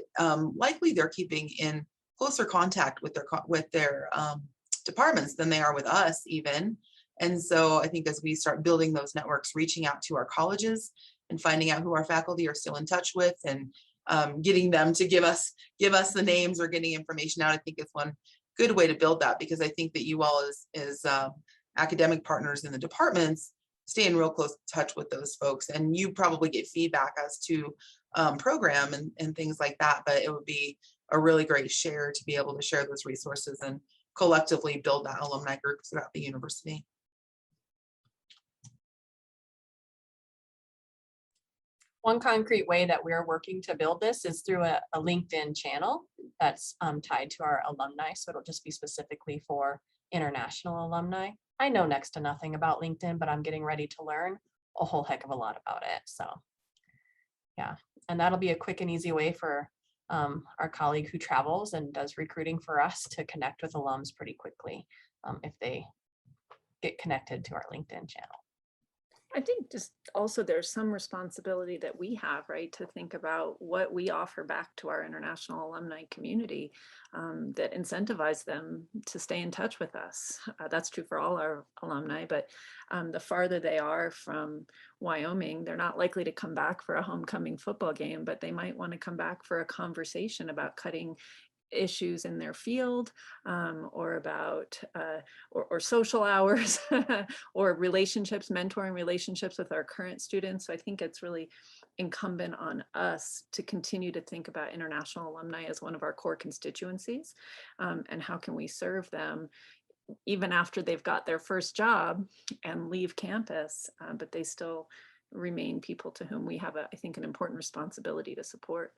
likely they're keeping in closer contact with their departments than they are with us even. And so I think as we start building those networks, reaching out to our colleges and finding out who our faculty are still in touch with, and getting them to give us the names or getting information out, I think is one good way to build that, because I think that you all as academic partners in the departments stay in real close touch with those folks, and you probably get feedback as to program and things like that. But it would be a really great share to be able to share those resources and collectively build that alumni group throughout the university. One concrete way that we're working to build this is through a LinkedIn channel that's tied to our alumni. So it'll just be specifically for international alumni. I know next to nothing about LinkedIn, but I'm getting ready to learn a whole heck of a lot about it. So Yeah, and that'll be a quick and easy way for our colleague who travels and does recruiting for us to connect with alums pretty quickly if they get connected to our LinkedIn channel. I think just also there's some responsibility that we have, right, to think about what we offer back to our international alumni community that incentivize them to stay in touch with us. That's true for all our alumni, but the farther they are from Wyoming, they're not likely to come back for a homecoming football game, but they might want to come back for a conversation about cutting issues in their field or about or social hours or relationships, mentoring relationships with our current students. So I think it's really incumbent on us to continue to think about international alumni as one of our core constituencies and how can we serve them even after they've got their first job and leave campus, but they still remain people to whom we have, I think, an important responsibility to support.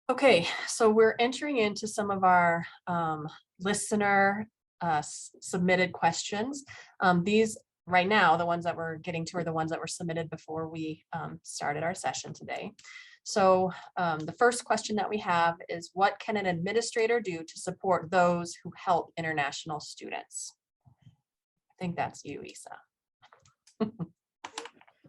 Okay, so we're entering into some of our listener submitted questions. These right now, the ones that we're getting to are the ones that were submitted before we started our session today. So the first question that we have is, what can an administrator do to support those who help international students? I think that's you, Isa.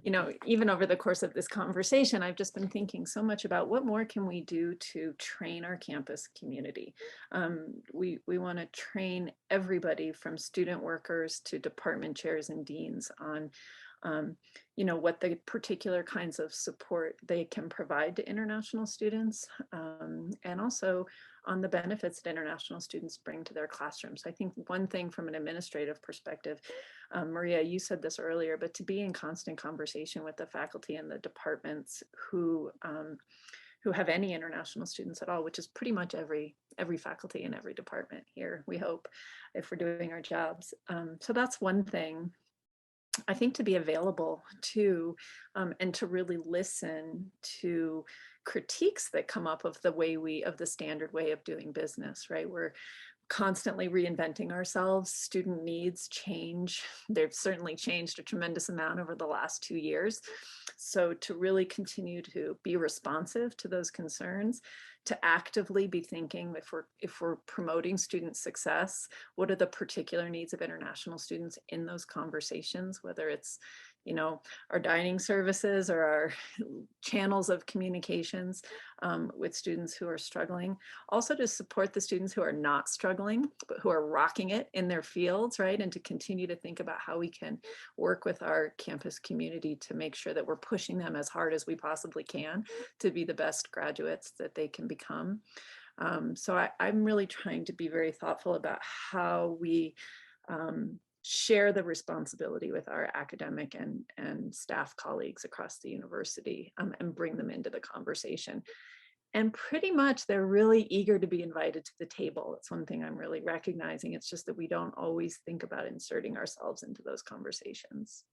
You know, even over the course of this conversation, I've just been thinking so much about what more can we do to train our campus community. We want to train everybody from student workers to department chairs and deans on you know, what the particular kinds of support they can provide to international students, and also on the benefits that international students bring to their classrooms. I think one thing from an administrative perspective, Maria, you said this earlier, but to be in constant conversation with the faculty and the departments who have any international students at all, which is pretty much every faculty in every department here, we hope, if we're doing our jobs. So that's one thing. I think to be available to and to really listen to critiques that come up of the standard way of doing business, right? We're constantly reinventing ourselves. Student needs change. They've certainly changed a tremendous amount over the last 2 years. So to really continue to be responsive to those concerns, to actively be thinking if we're promoting student success, what are the particular needs of international students in those conversations, whether it's, you know, our dining services or our channels of communications with students who are struggling. Also to support the students who are not struggling, but who are rocking it in their fields, right? And to continue to think about how we can work with our campus community to make sure that we're pushing them as hard as we possibly can to be the best graduates that they can become. So I'm really trying to be very thoughtful about how we share the responsibility with our academic and staff colleagues across the university and bring them into the conversation. And pretty much they're really eager to be invited to the table. It's one thing I'm really recognizing. It's just that we don't always think about inserting ourselves into those conversations.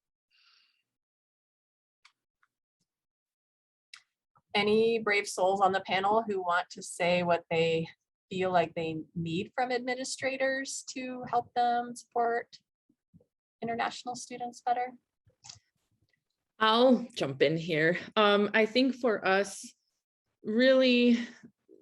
Any brave souls on the panel who want to say what they feel like they need from administrators to help them support international students better? I'll jump in here. I think for us, really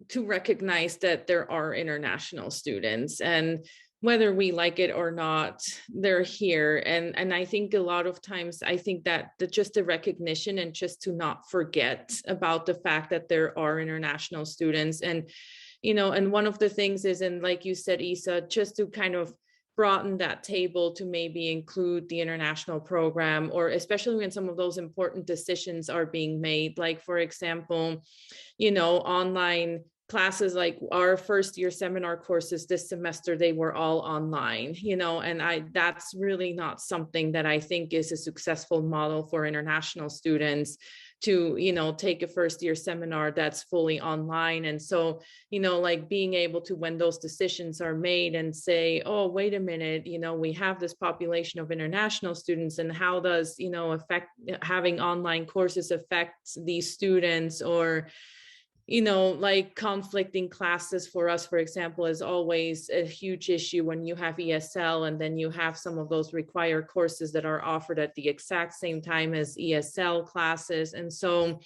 to recognize that there are international students, and whether we like it or not, they're here. And I think a lot of times, I think that just the recognition and just to not forget about the fact that there are international students. And, you know, and one of the things is, and like you said, Isa, just to kind of broaden that table to maybe include the international program, or especially when some of those important decisions are being made, like, for example, you know, online classes, like our first year seminar courses this semester, they were all online, you know, and that's really not something that I think is a successful model for international students to, you know, take a first year seminar that's fully online. And so, you know, like being able to, when those decisions are made and say, oh, wait a minute, you know, we have this population of international students, and how does, you know, having online courses affect these students? Or, like conflicting classes for us, for example, is always a huge issue when you have ESL and then you have some of those required courses that are offered at the exact same time as ESL classes. And so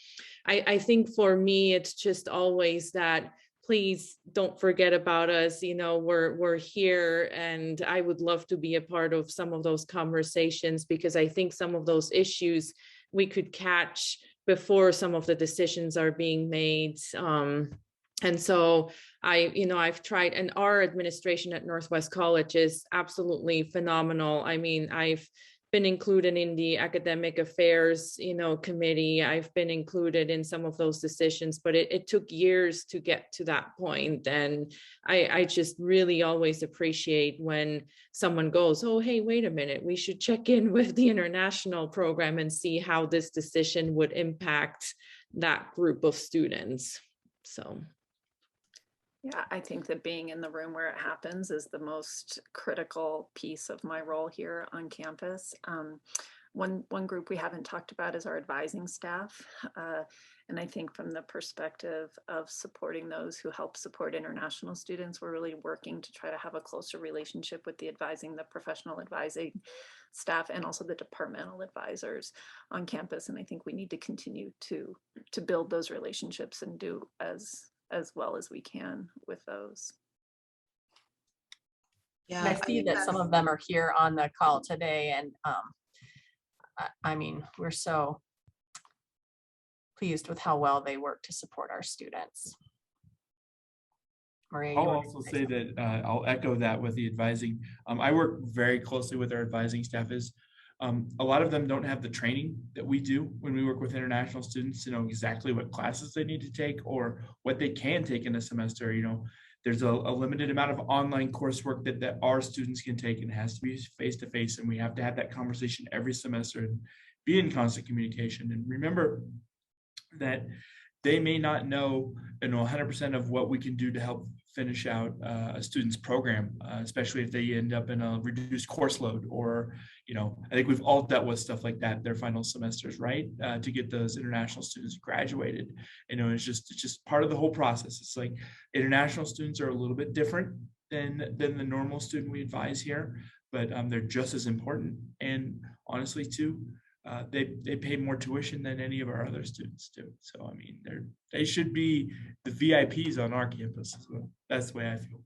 I think for me, it's just always that, please don't forget about us. We're here, and I would love to be a part of some of those conversations, because I think some of those issues we could catch before some of the decisions are being made. And so I've tried, and our administration at Northwest College is absolutely phenomenal. I mean, I've been included in the academic affairs, committee. I've been included in some of those decisions, but it took years to get to that point. And I just really always appreciate when someone goes, oh, hey, wait a minute, we should check in with the international program and see how this decision would impact that group of students. So. Yeah, I think that being in the room where it happens is the most critical piece of my role here on campus. One group we haven't talked about is our advising staff. And I think from the perspective of supporting those who help support international students, we're really working to try to have a closer relationship with the professional advising staff, and also the departmental advisors on campus. And I think we need to continue to build those relationships and do as well as we can with those. Yeah, I see that some of them are here on the call today, and I mean, we're so pleased with how well they work to support our students. Maria, I'll also say that I'll echo that with the advising. I work very closely with our advising staff. A lot of them don't have the training that we do when we work with international students to know exactly what classes they need to take or what they can take in a semester. There's a limited amount of online coursework that our students can take, and it has to be face-to-face, and we have to have that conversation every semester and be in constant communication. And remember that they may not know 100% of what we can do to help finish out a student's program, especially if they end up in a reduced course load, or I think we've all dealt with stuff like that their final semesters, right? To get those international students graduated. It's just part of the whole process. It's like international students are a little bit different than the normal student we advise here, but they're just as important. And honestly, too, they pay more tuition than any of our other students do. So I mean, they should be the VIPs on our campus as well. That's the way I feel.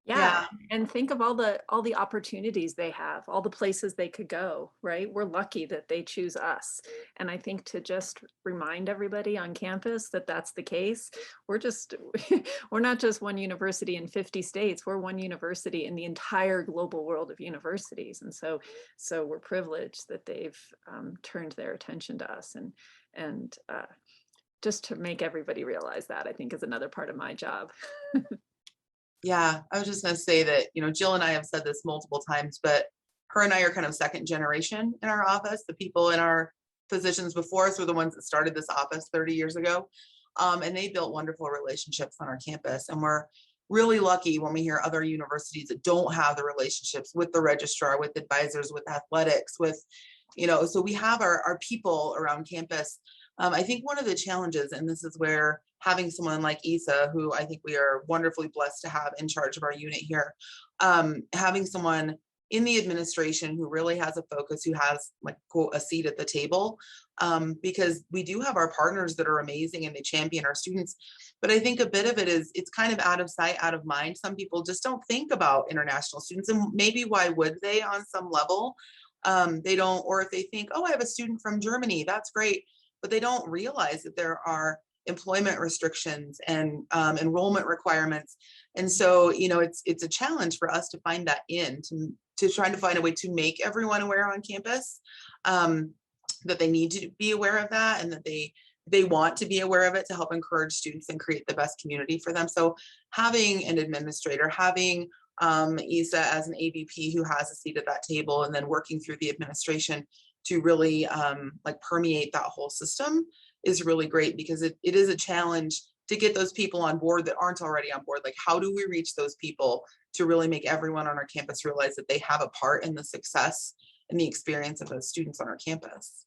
Yeah, and think of all the opportunities they have, all the places they could go, right? We're lucky that they choose us. And I think to just remind everybody on campus that that's the case, we're not just one university in 50 states, we're one university in the entire global world of universities. And so we're privileged that they've turned their attention to us, and just to make everybody realize that, I think, is another part of my job. Yeah, I was just going to say that, Jill and I have said this multiple times, but her and I are kind of second generation in our office. The people in our positions before us were the ones that started this office 30 years ago. And they built wonderful relationships on our campus. And we're really lucky when we hear other universities that don't have the relationships with the registrar, with advisors, with athletics, with, so we have our people around campus. I think one of the challenges, and this is where having someone like Isa, who I think we are wonderfully blessed to have in charge of our unit here, having someone in the administration who really has a focus, who has, like, quote, a seat at the table, because we do have our partners that are amazing and they champion our students. But I think a bit of it is, it's kind of out of sight, out of mind. Some people just don't think about international students, and maybe why would they on some level? They don't, or if they think, oh, I have a student from Germany, that's great. But they don't realize that there are employment restrictions and enrollment requirements. And so, it's a challenge for us to find that to trying to find a way to make everyone aware on campus, that they need to be aware of that, and that they want to be aware of it to help encourage students and create the best community for them. So having an administrator, having Isa as an AVP who has a seat at that table, and then working through the administration to really permeate that whole system is really great, because it is a challenge to get those people on board that aren't already on board. Like, how do we reach those people to really make everyone on our campus realize that they have a part in the success and the experience of those students on our campus?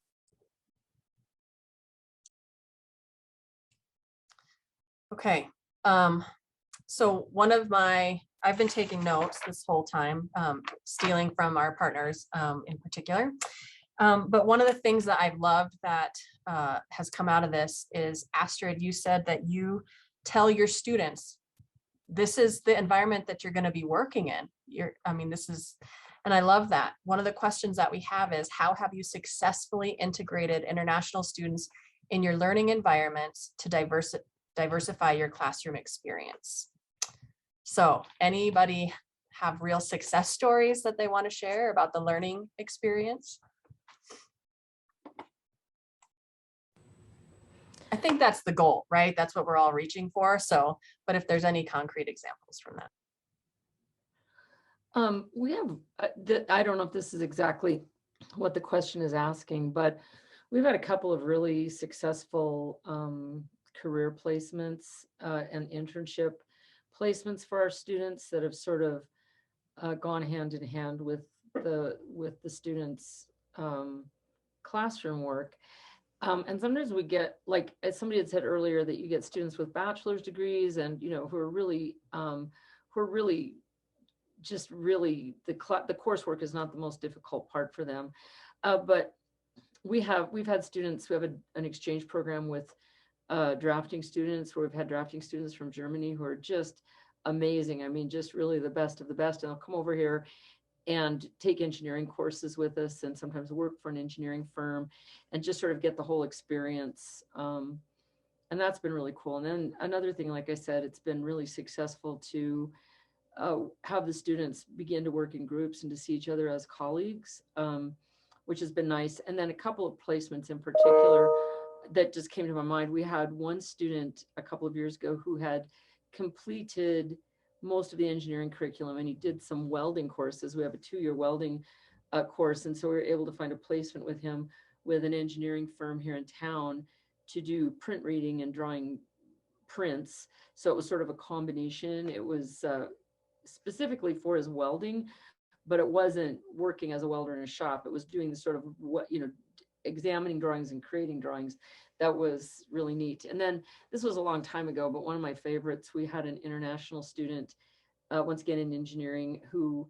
Okay. So I've been taking notes this whole time, stealing from our partners in particular. But one of the things that I've loved that has come out of this is, Astrid, you said that you tell your students, this is the environment that you're going to be working in. And I love that. One of the questions that we have is, how have you successfully integrated international students in your learning environments to diversify your classroom experience? So anybody have real success stories that they want to share about the learning experience? I think that's the goal, right? That's what we're all reaching for. So, but if there's any concrete examples from that. We have, I don't know if this is exactly what the question is asking, but we've had a couple of really successful career placements and internship placements for our students that have sort of gone hand in hand with the students' classroom work. And sometimes we get, like, as somebody had said earlier, that you get students with bachelor's degrees and, who are really just really, the coursework is not the most difficult part for them. But we've had students who have an exchange program with drafting students, where we've had drafting students from Germany who are just amazing. I mean, just really the best of the best. And they'll come over here and take engineering courses with us, and sometimes work for an engineering firm, and just sort of get the whole experience. And that's been really cool. And then another thing, like I said, it's been really successful to have the students begin to work in groups and to see each other as colleagues, which has been nice. And then a couple of placements in particular that just came to my mind. We had one student a couple of years ago who had completed most of the engineering curriculum, and he did some welding courses. We have a 2-year welding course. And so we were able to find a placement with him with an engineering firm here in town to do print reading and drawing prints. So it was sort of a combination. It was specifically for his welding, but it wasn't working as a welder in a shop. It was doing the sort of examining drawings and creating drawings. That was really neat. And then this was a long time ago, but one of my favorites, we had an international student, once again in engineering, who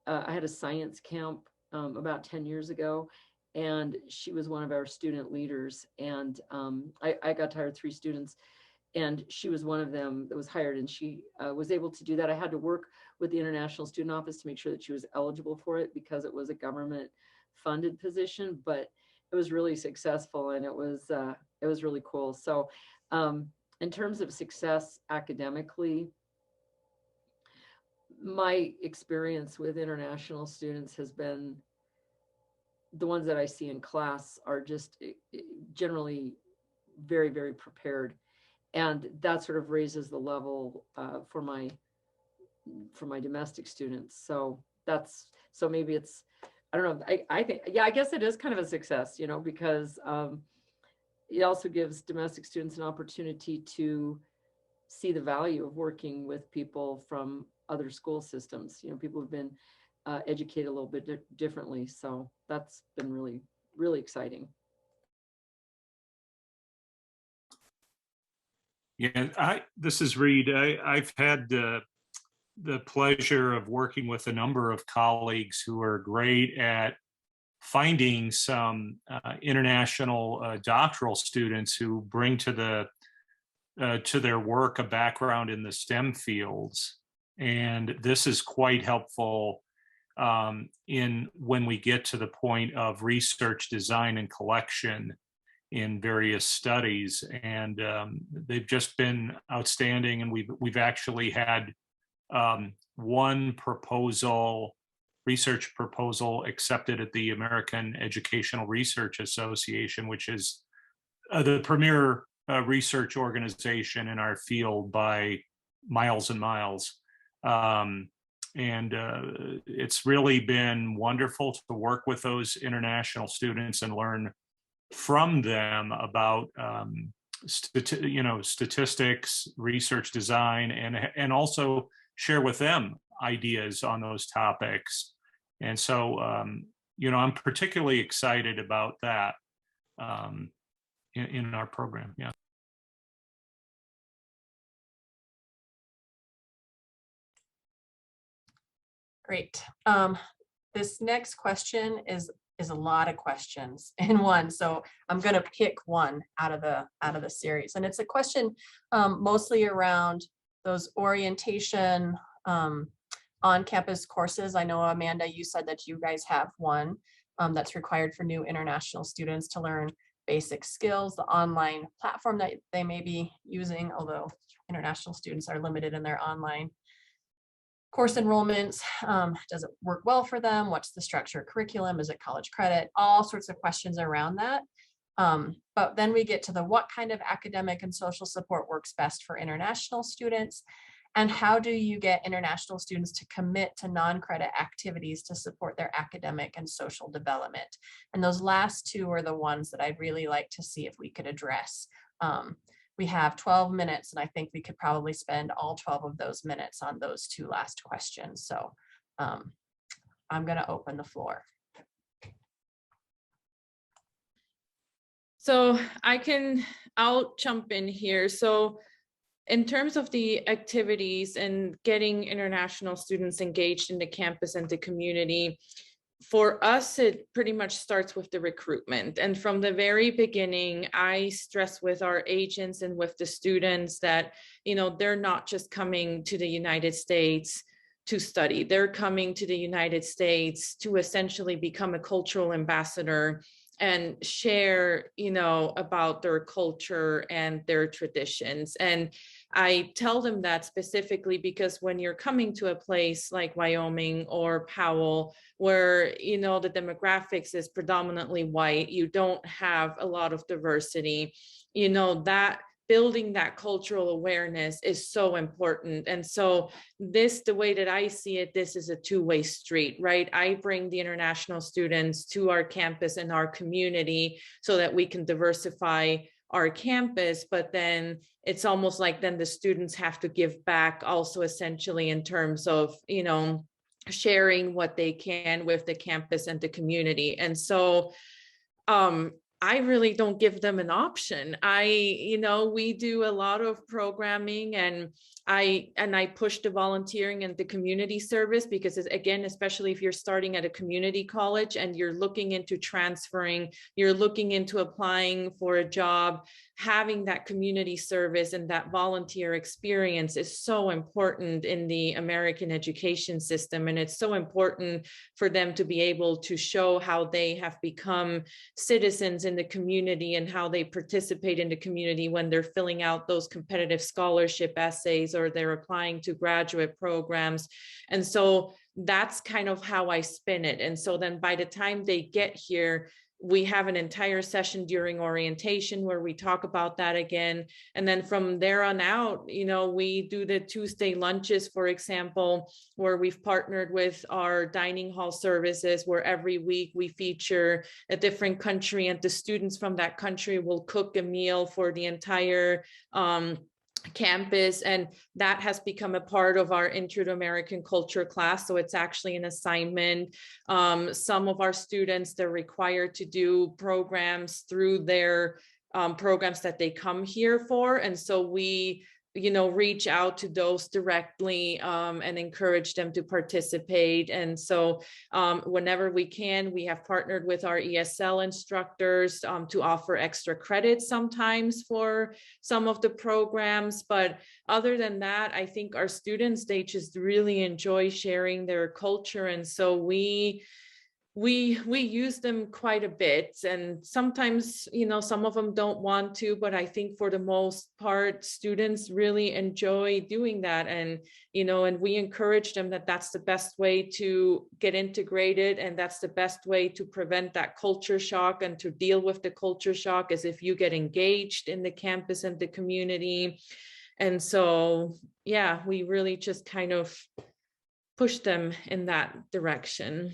I had a science camp about 10 years ago, and she was one of our student leaders. And I got to hire 3 students, and she was one of them that was hired, and she was able to do that. I had to work with the International Student Office to make sure that she was eligible for it, because it was a government funded position, but it was really successful, and it was really cool. So in terms of success academically, my experience with international students has been, the ones that I see in class are just generally very, very prepared. And that sort of raises the level for my domestic students. So maybe it's, I don't know. I think, yeah, I guess it is kind of a success, because it also gives domestic students an opportunity to see the value of working with people from other school systems. People have been educated a little bit differently. So that's been really, really exciting. Yeah, this is Reid. I've had the pleasure of working with a number of colleagues who are great at finding some international doctoral students who bring to their work a background in the STEM fields. And this is quite helpful in when we get to the point of research, design, and collection in various studies. And they've just been outstanding. And we've actually had one research proposal accepted at the American Educational Research Association, which is the premier research organization in our field by miles and miles. And it's really been wonderful to work with those international students and learn from them about statistics, research design, and also share with them ideas on those topics. And so, I'm particularly excited about that in our program. Yeah. Great. This next question is a lot of questions in one, so I'm going to pick one out of the series, and it's a question mostly around those orientation on-campus courses. I know, Amanda, you said that you guys have one that's required for new international students to learn basic skills, the online platform that they may be using, although international students are limited in their online course enrollments. Does it work well for them? What's the structure of curriculum? Is it college credit? All sorts of questions around that. But then we get to the what kind of academic and social support works best for international students, and how do you get international students to commit to non-credit activities to support their academic and social development? And those last two are the ones that I'd really like to see if we could address. We have 12 minutes, and I think we could probably spend all 12 of those minutes on those two last questions. So I'm going to open the floor. So I'll jump in here. So in terms of the activities and getting international students engaged in the campus and the community, for us, it pretty much starts with the recruitment. And from the very beginning, I stress with our agents and with the students that, they're not just coming to the United States to study. They're coming to the United States to essentially become a cultural ambassador and share, about their culture and their traditions. And I tell them that specifically because when you're coming to a place like Wyoming or Powell, where, the demographics is predominantly white, you don't have a lot of diversity, that building that cultural awareness is so important. And so the way that I see it, this is a two-way street, right? I bring the international students to our campus and our community so that we can diversify our campus, but then it's almost like then the students have to give back also essentially in terms of, sharing what they can with the campus and the community. And so, I really don't give them an option. We do a lot of programming, and I push the volunteering and the community service because, again, especially if you're starting at a community college and you're looking into transferring, you're looking into applying for a job, having that community service and that volunteer experience is so important in the American education system. And it's so important for them to be able to show how they have become citizens in the community and how they participate in the community when they're filling out those competitive scholarship essays or they're applying to graduate programs. And so that's kind of how I spin it. And so then by the time they get here, we have an entire session during orientation where we talk about that again. And then from there on out, we do the Tuesday lunches, for example, where we've partnered with our dining hall services, where every week we feature a different country and the students from that country will cook a meal for the entire campus, and that has become a part of our Intro to American Culture class. So it's actually an assignment. Some of our students, they're required to do programs through their programs that they come here for, and so we reach out to those directly and encourage them to participate. And so whenever we can, we have partnered with our ESL instructors to offer extra credits sometimes for some of the programs. But other than that, I think our students, they just really enjoy sharing their culture. And so we use them quite a bit, and sometimes, some of them don't want to, but I think for the most part, students really enjoy doing that. And, and we encourage them that that's the best way to get integrated. And that's the best way to prevent that culture shock and to deal with the culture shock is if you get engaged in the campus and the community. And so, yeah, we really just kind of push them in that direction.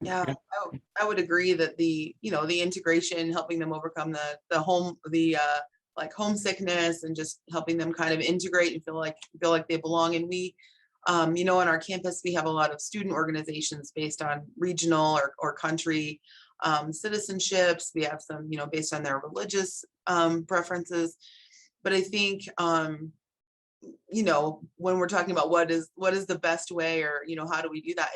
Yeah, I would agree that the integration, helping them overcome homesickness and just helping them kind of integrate and feel like they belong. And we, on our campus, we have a lot of student organizations based on regional or country citizenships. We have some, based on their religious preferences. But I think, when we're talking about what is the best way, or, how do we do that?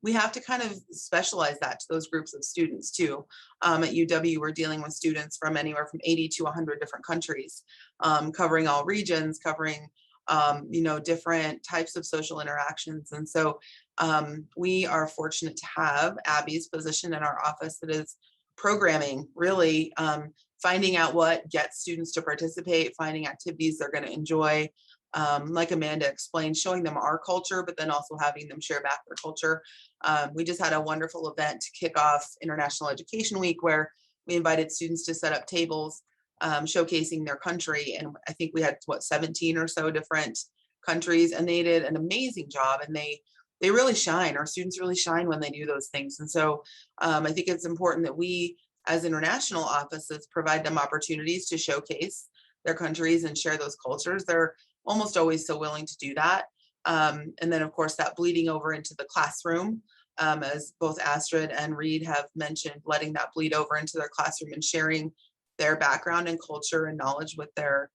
We have to kind of specialize that to those groups of students too. At UW, we're dealing with students from anywhere from 80 to 100 different countries, covering all regions, covering, different types of social interactions. And so we are fortunate to have Abby's position in our office that is programming, really finding out what gets students to participate, finding activities they're going to enjoy. Like Amanda explained, showing them our culture, but then also having them share back their culture. We just had a wonderful event to kick off International Education Week, where we invited students to set up tables showcasing their country. And I think we had 17 or so different countries, and they did an amazing job, and they really shine. Our students really shine when they do those things. And so I think it's important that we, as international offices, provide them opportunities to showcase their countries and share those cultures. They're almost always so willing to do that. And then, of course, that bleeding over into the classroom, as both Astrid and Reid have mentioned, letting that bleed over into their classroom and sharing their background and culture and knowledge with their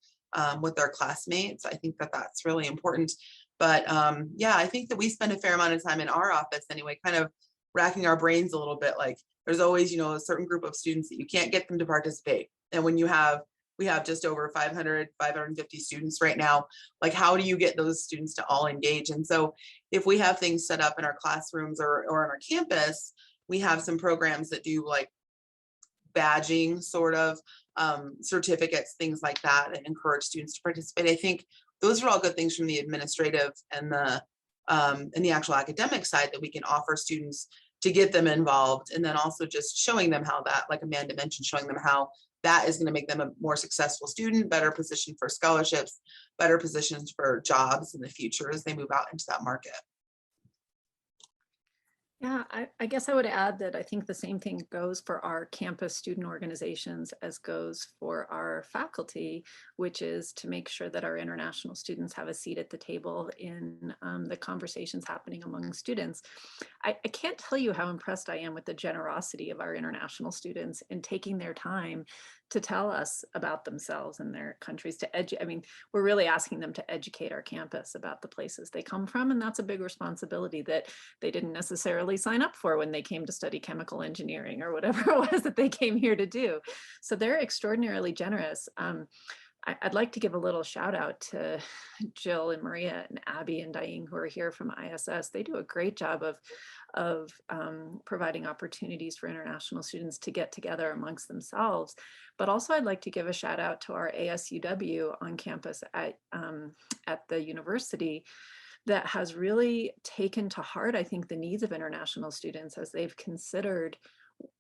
classmates. I think that that's really important. But yeah, I think that we spend a fair amount of time in our office anyway, kind of racking our brains a little bit. Like, there's always, a certain group of students that you can't get them to participate. And when we have just over 550 students right now. Like, how do you get those students to all engage? And so if we have things set up in our classrooms or on our campus, we have some programs that do like badging sort of certificates, things like that, and encourage students to participate. I think those are all good things from the administrative and the actual academic side that we can offer students to get them involved. And then also just showing them how that, like Amanda mentioned, showing them how that is going to make them a more successful student, better positioned for scholarships, better positions for jobs in the future as they move out into that market. Yeah, I guess I would add that I think the same thing goes for our campus student organizations as goes for our faculty, which is to make sure that our international students have a seat at the table in the conversations happening among students. I can't tell you how impressed I am with the generosity of our international students in taking their time to tell us about themselves and their countries, I mean, we're really asking them to educate our campus about the places they come from. And that's a big responsibility that they didn't necessarily sign up for when they came to study chemical engineering or whatever it was that they came here to do. So they're extraordinarily generous. I'd like to give a little shout out to Jill and Maria and Abby and Diane, who are here from ISS. They do a great job of providing opportunities for international students to get together amongst themselves. But also I'd like to give a shout out to our ASUW on campus at the university that has really taken to heart, I think, the needs of international students as they've considered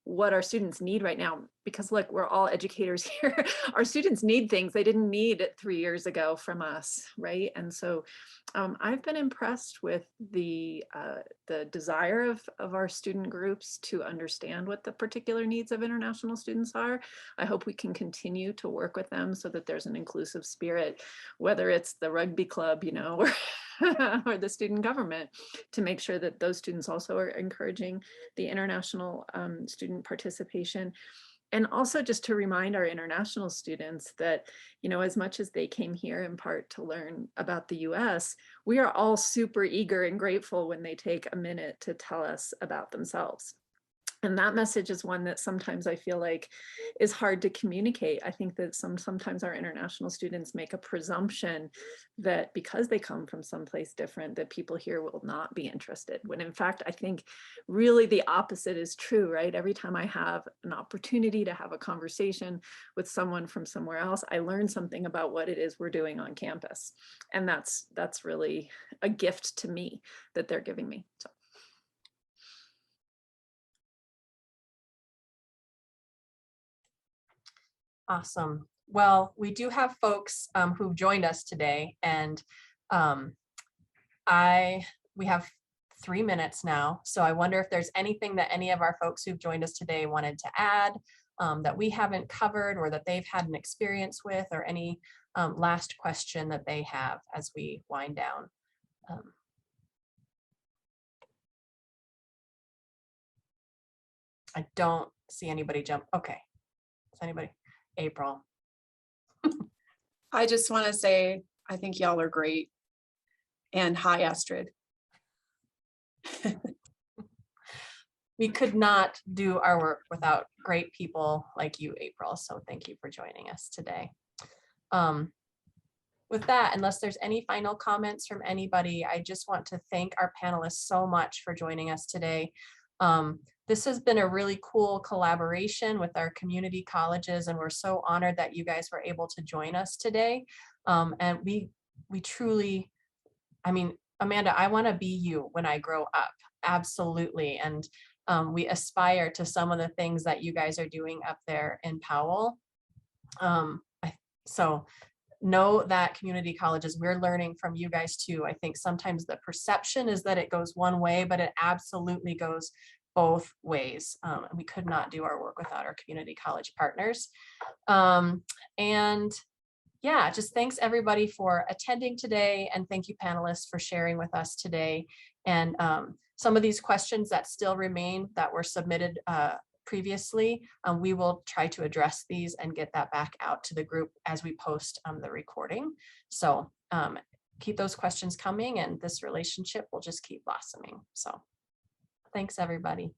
what our students need right now. Because look, we're all educators here. Our students need things they didn't need 3 years ago from us, right? And so I've been impressed with the desire of our student groups to understand what the particular needs of international students are. I hope we can continue to work with them so that there's an inclusive spirit, whether it's the rugby club, or or the student government, to make sure that those students also are encouraging the international student participation. And also just to remind our international students that, as much as they came here in part to learn about the US, we are all super eager and grateful when they take a minute to tell us about themselves. And that message is one that sometimes I feel like is hard to communicate. I think that sometimes our international students make a presumption that because they come from someplace different, that people here will not be interested. When in fact, I think really the opposite is true, right? Every time I have an opportunity to have a conversation with someone from somewhere else, I learn something about what it is we're doing on campus. And that's really a gift to me that they're giving me. So. Awesome. Well, we do have folks who've joined us today, and we have 3 minutes now. So I wonder if there's anything that any of our folks who've joined us today wanted to add that we haven't covered, or that they've had an experience with, or any last question that they have as we wind down. I don't see anybody jump. Okay. Is anybody? April. I just want to say I think y'all are great. And hi, Astrid. We could not do our work without great people like you, April. So thank you for joining us today. With that, unless there's any final comments from anybody, I just want to thank our panelists so much for joining us today. This has been a really cool collaboration with our community colleges, and we're so honored that you guys were able to join us today. And we truly, I mean, Amanda, I want to be you when I grow up. Absolutely. And we aspire to some of the things that you guys are doing up there in Powell. So know that community colleges, we're learning from you guys too. I think sometimes the perception is that it goes one way, but it absolutely goes both ways. We could not do our work without our community college partners. And yeah, just thanks everybody for attending today. And thank you panelists for sharing with us today. And some of these questions that still remain that were submitted previously, we will try to address these and get that back out to the group as we post the recording. So keep those questions coming, and this relationship will just keep blossoming. So thanks everybody.